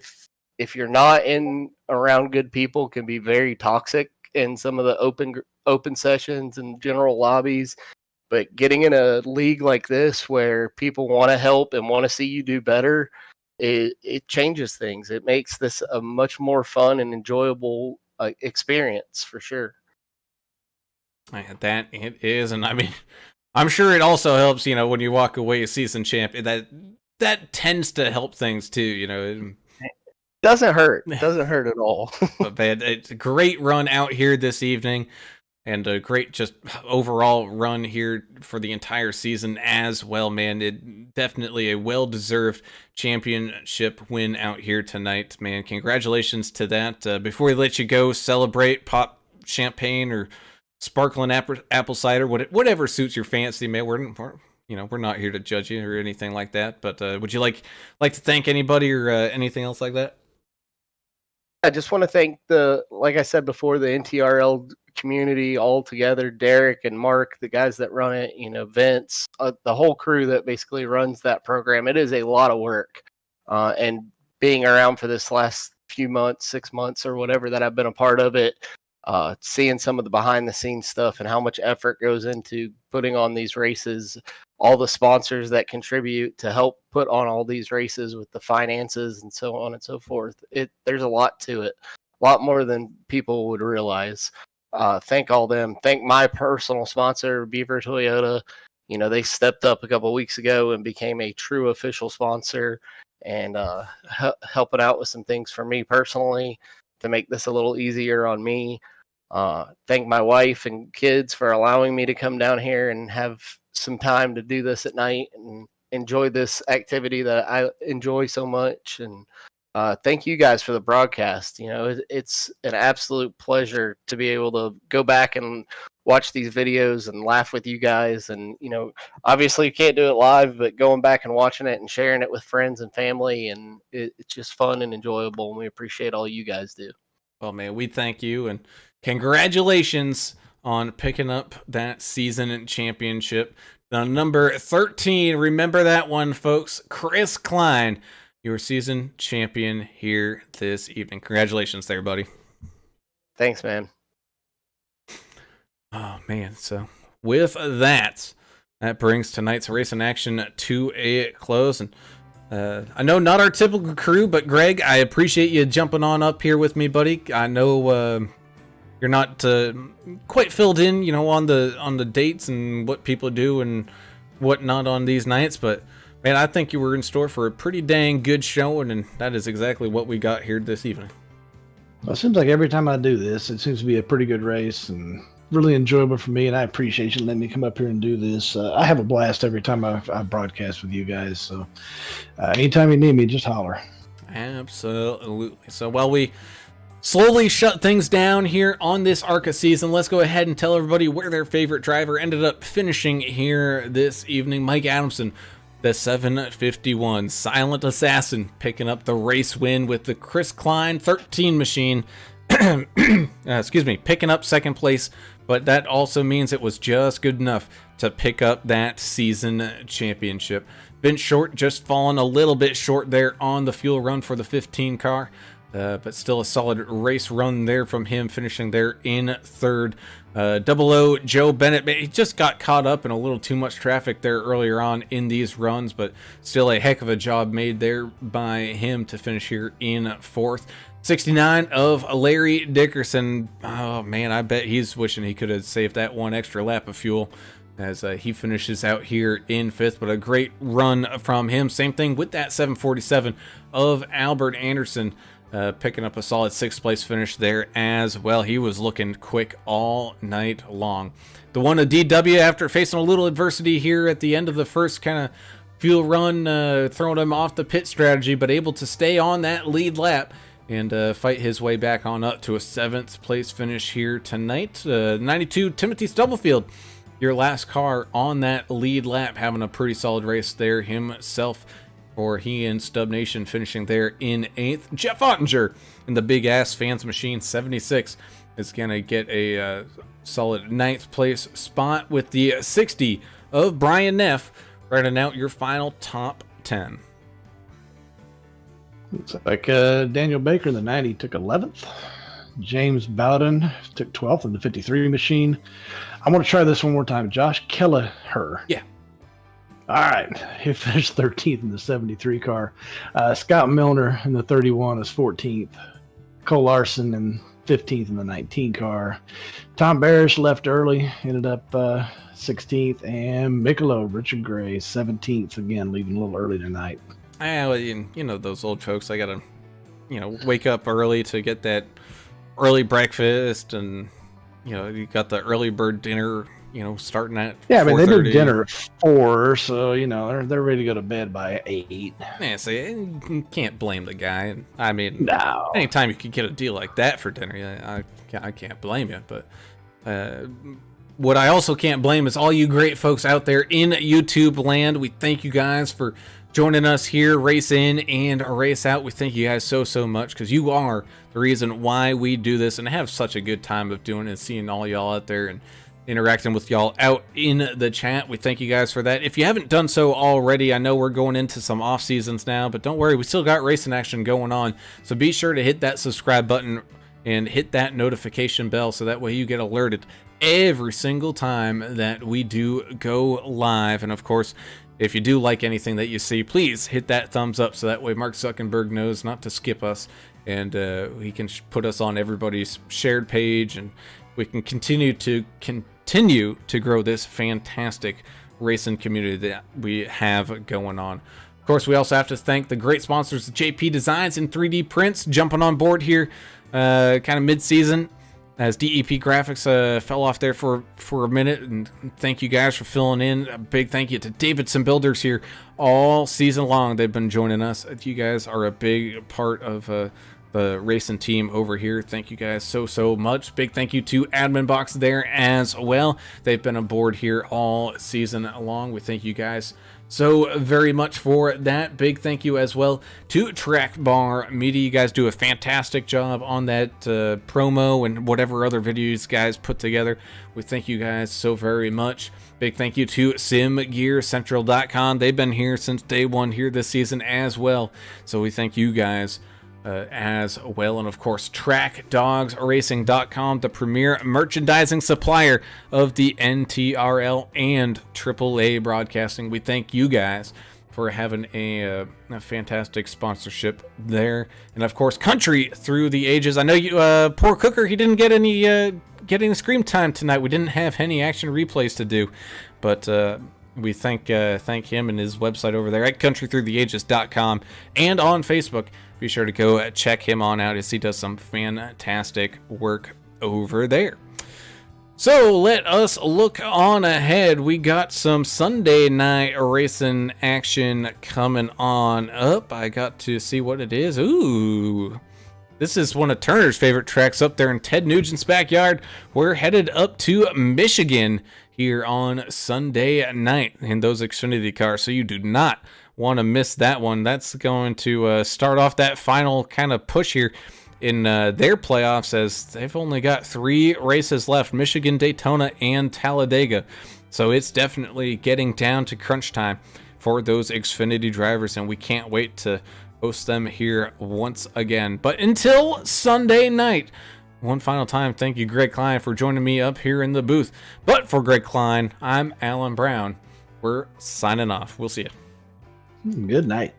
if you're not in around good people, can be very toxic in some of the open sessions and general lobbies. But getting in a league like this where people want to help and want to see you do better, it changes things. It makes this a much more fun and enjoyable experience for sure. That it is, and I mean, I'm sure it also helps. When you walk away a season champion, that tends to help things too. Doesn't hurt. Doesn't hurt at all. But man, it's a great run out here this evening. And a great just overall run here for the entire season as well, man. It definitely a well-deserved championship win out here tonight, man. Congratulations to that. Before we let you go, celebrate, pop champagne or sparkling apple cider, whatever suits your fancy, man. We're not here to judge you or anything like that. But would you like to thank anybody or anything else like that? I just want to thank like I said before, the NTRL community all together, Derek and Mark, the guys that run it, Vince, the whole crew that basically runs that program. It is a lot of work. And being around for this last few months, 6 months or whatever that I've been a part of it, seeing some of the behind the scenes stuff and how much effort goes into putting on these races, all the sponsors that contribute to help put on all these races with the finances and so on and so forth. There's a lot to it, a lot more than people would realize. Thank all them. Thank my personal sponsor, Beaver Toyota. They stepped up a couple weeks ago and became a true official sponsor and helping out with some things for me personally to make this a little easier on me. Thank my wife and kids for allowing me to come down here and have some time to do this at night and enjoy this activity that I enjoy so much. And thank you guys for the broadcast. It's an absolute pleasure to be able to go back and watch these videos and laugh with you guys. And, obviously you can't do it live, but going back and watching it and sharing it with friends and family, and it's just fun and enjoyable. And we appreciate all you guys do. Well, man, we thank you and congratulations on picking up that season championship. The number 13, remember that one, folks. Chris Klein, your season champion here this evening. Congratulations there, buddy. Thanks, man. Oh, man. So with that brings tonight's race in action to a close. And I know not our typical crew, but Greg, I appreciate you jumping on up here with me, buddy. I know you're not quite filled in, on the dates and what people do and whatnot on these nights, but man, I think you were in store for a pretty dang good showing, and that is exactly what we got here this evening. Well, it seems like every time I do this, it seems to be a pretty good race and really enjoyable for me, and I appreciate you letting me come up here and do this. I have a blast every time I broadcast with you guys, so anytime you need me, just holler. Absolutely. So while we slowly shut things down here on this Arca season, let's go ahead and tell everybody where their favorite driver ended up finishing here this evening. Mike Adamson, the 751 Silent Assassin, picking up the race win with the Chris Klein 13 machine. Picking up second place, but that also means it was just good enough to pick up that season championship. Been short, just falling a little bit short there on the fuel run for the 15 car. But still a solid race run there from him, finishing there in third. 00 Joe Bennett, he just got caught up in a little too much traffic there earlier on in these runs, but still a heck of a job made there by him to finish here in fourth. 69 of Larry Dickerson. Oh man, I bet he's wishing he could have saved that one extra lap of fuel as he finishes out here in fifth, but a great run from him. Same thing with that 747 of Albert Anderson. Picking up a solid sixth place finish there as well. He was looking quick all night long. The one of DW, after facing a little adversity here at the end of the first kind of fuel run, throwing him off the pit strategy, but able to stay on that lead lap and fight his way back on up to a seventh place finish here tonight. 92 Timothy Stubblefield, your last car on that lead lap, having a pretty solid race there himself for he and Stub Nation finishing there in 8th. Jeff Ottinger in the Big Ass Fans Machine 76 is going to get a solid 9th place spot with the 60 of Brian Neff, writing out your final top 10. Looks like Daniel Baker in the 90 took 11th. James Bowden took 12th in the 53 machine. I want to try this one more time. Josh Kelleher. Yeah. All right. He finished 13th in the 73 car. Scott Milner in the 31 is 14th. Cole Larson in 15th in the 19 car. Tom Barish left early, ended up 16th. And Michelob, Richard Gray, 17th, again, leaving a little early tonight. Well, you know, those old folks, I got to, wake up early to get that early breakfast, and, you got the early bird dinner, starting at 4:30. Yeah, I mean, they do dinner at 4, so, they're ready to go to bed by 8. Yeah, so you can't blame the guy. I mean, No. anytime you can get a deal like that for dinner, I can't blame you. But what I also can't blame is all you great folks out there in YouTube land. We thank you guys for joining us here, race in and race out. We thank you guys so much, because you are the reason why we do this and have such a good time of doing it, and seeing all y'all out there and interacting with y'all out in the chat. We thank you guys for that. If you haven't done so already, I know we're going into some off seasons now, but don't worry, we still got racing action going on. So be sure to hit that subscribe button and hit that notification bell, so that way you get alerted every single time that we do go live. And of course, if you do like anything that you see, please hit that thumbs up, so that way Mark Zuckerberg knows not to skip us, and he can put us on everybody's shared page, and we can continue to grow this fantastic racing community that we have going on. Of course, we also have to thank the great sponsors, JP Designs and 3D Prints, jumping on board here kind of mid-season, as DEP Graphics fell off there for a minute. And thank you guys for filling in. A big thank you to Davidson Builders here all season long. They've been joining us. You guys are a big part of the racing team over here. Thank you guys so much. Big thank you to AdminBoxx there as well. They've been aboard here all season long. We thank you guys so very much for that. Big thank you as well to Track Bar Media. You guys do a fantastic job on that promo and whatever other videos guys put together. We thank you guys so very much. Big thank you to SimGearCentral.com. They've been here since day one here this season as well. So we thank you guys as well. And of course, TrackDogsRacing.com, the premier merchandising supplier of the NTRL and AAA broadcasting. We thank you guys for having a fantastic sponsorship there. And of course, Country Through the Ages. I know you, poor Cooker, he didn't get any screen time tonight. We didn't have any action replays to do, but we thank him and his website over there at countrythroughtheages.com, and on Facebook. Be sure to go check him on out, as he does some fantastic work over there. So let us look on ahead. We got some Sunday night racing action coming on up. I got to see what it is. Ooh, this is one of Turner's favorite tracks up there in Ted Nugent's backyard. We're headed up to Michigan here on Sunday night in those Xfinity cars, so you do not want to miss that one. That's going to start off that final kind of push here in their playoffs, as they've only got 3 races left: Michigan, Daytona, and Talladega. So it's definitely getting down to crunch time for those Xfinity drivers, and we can't wait to host them here once again. But until Sunday night, one final time, thank you, Greg Klein, for joining me up here in the booth. But for Greg Klein, I'm Alan Brown. We're signing off. We'll see you. Good night.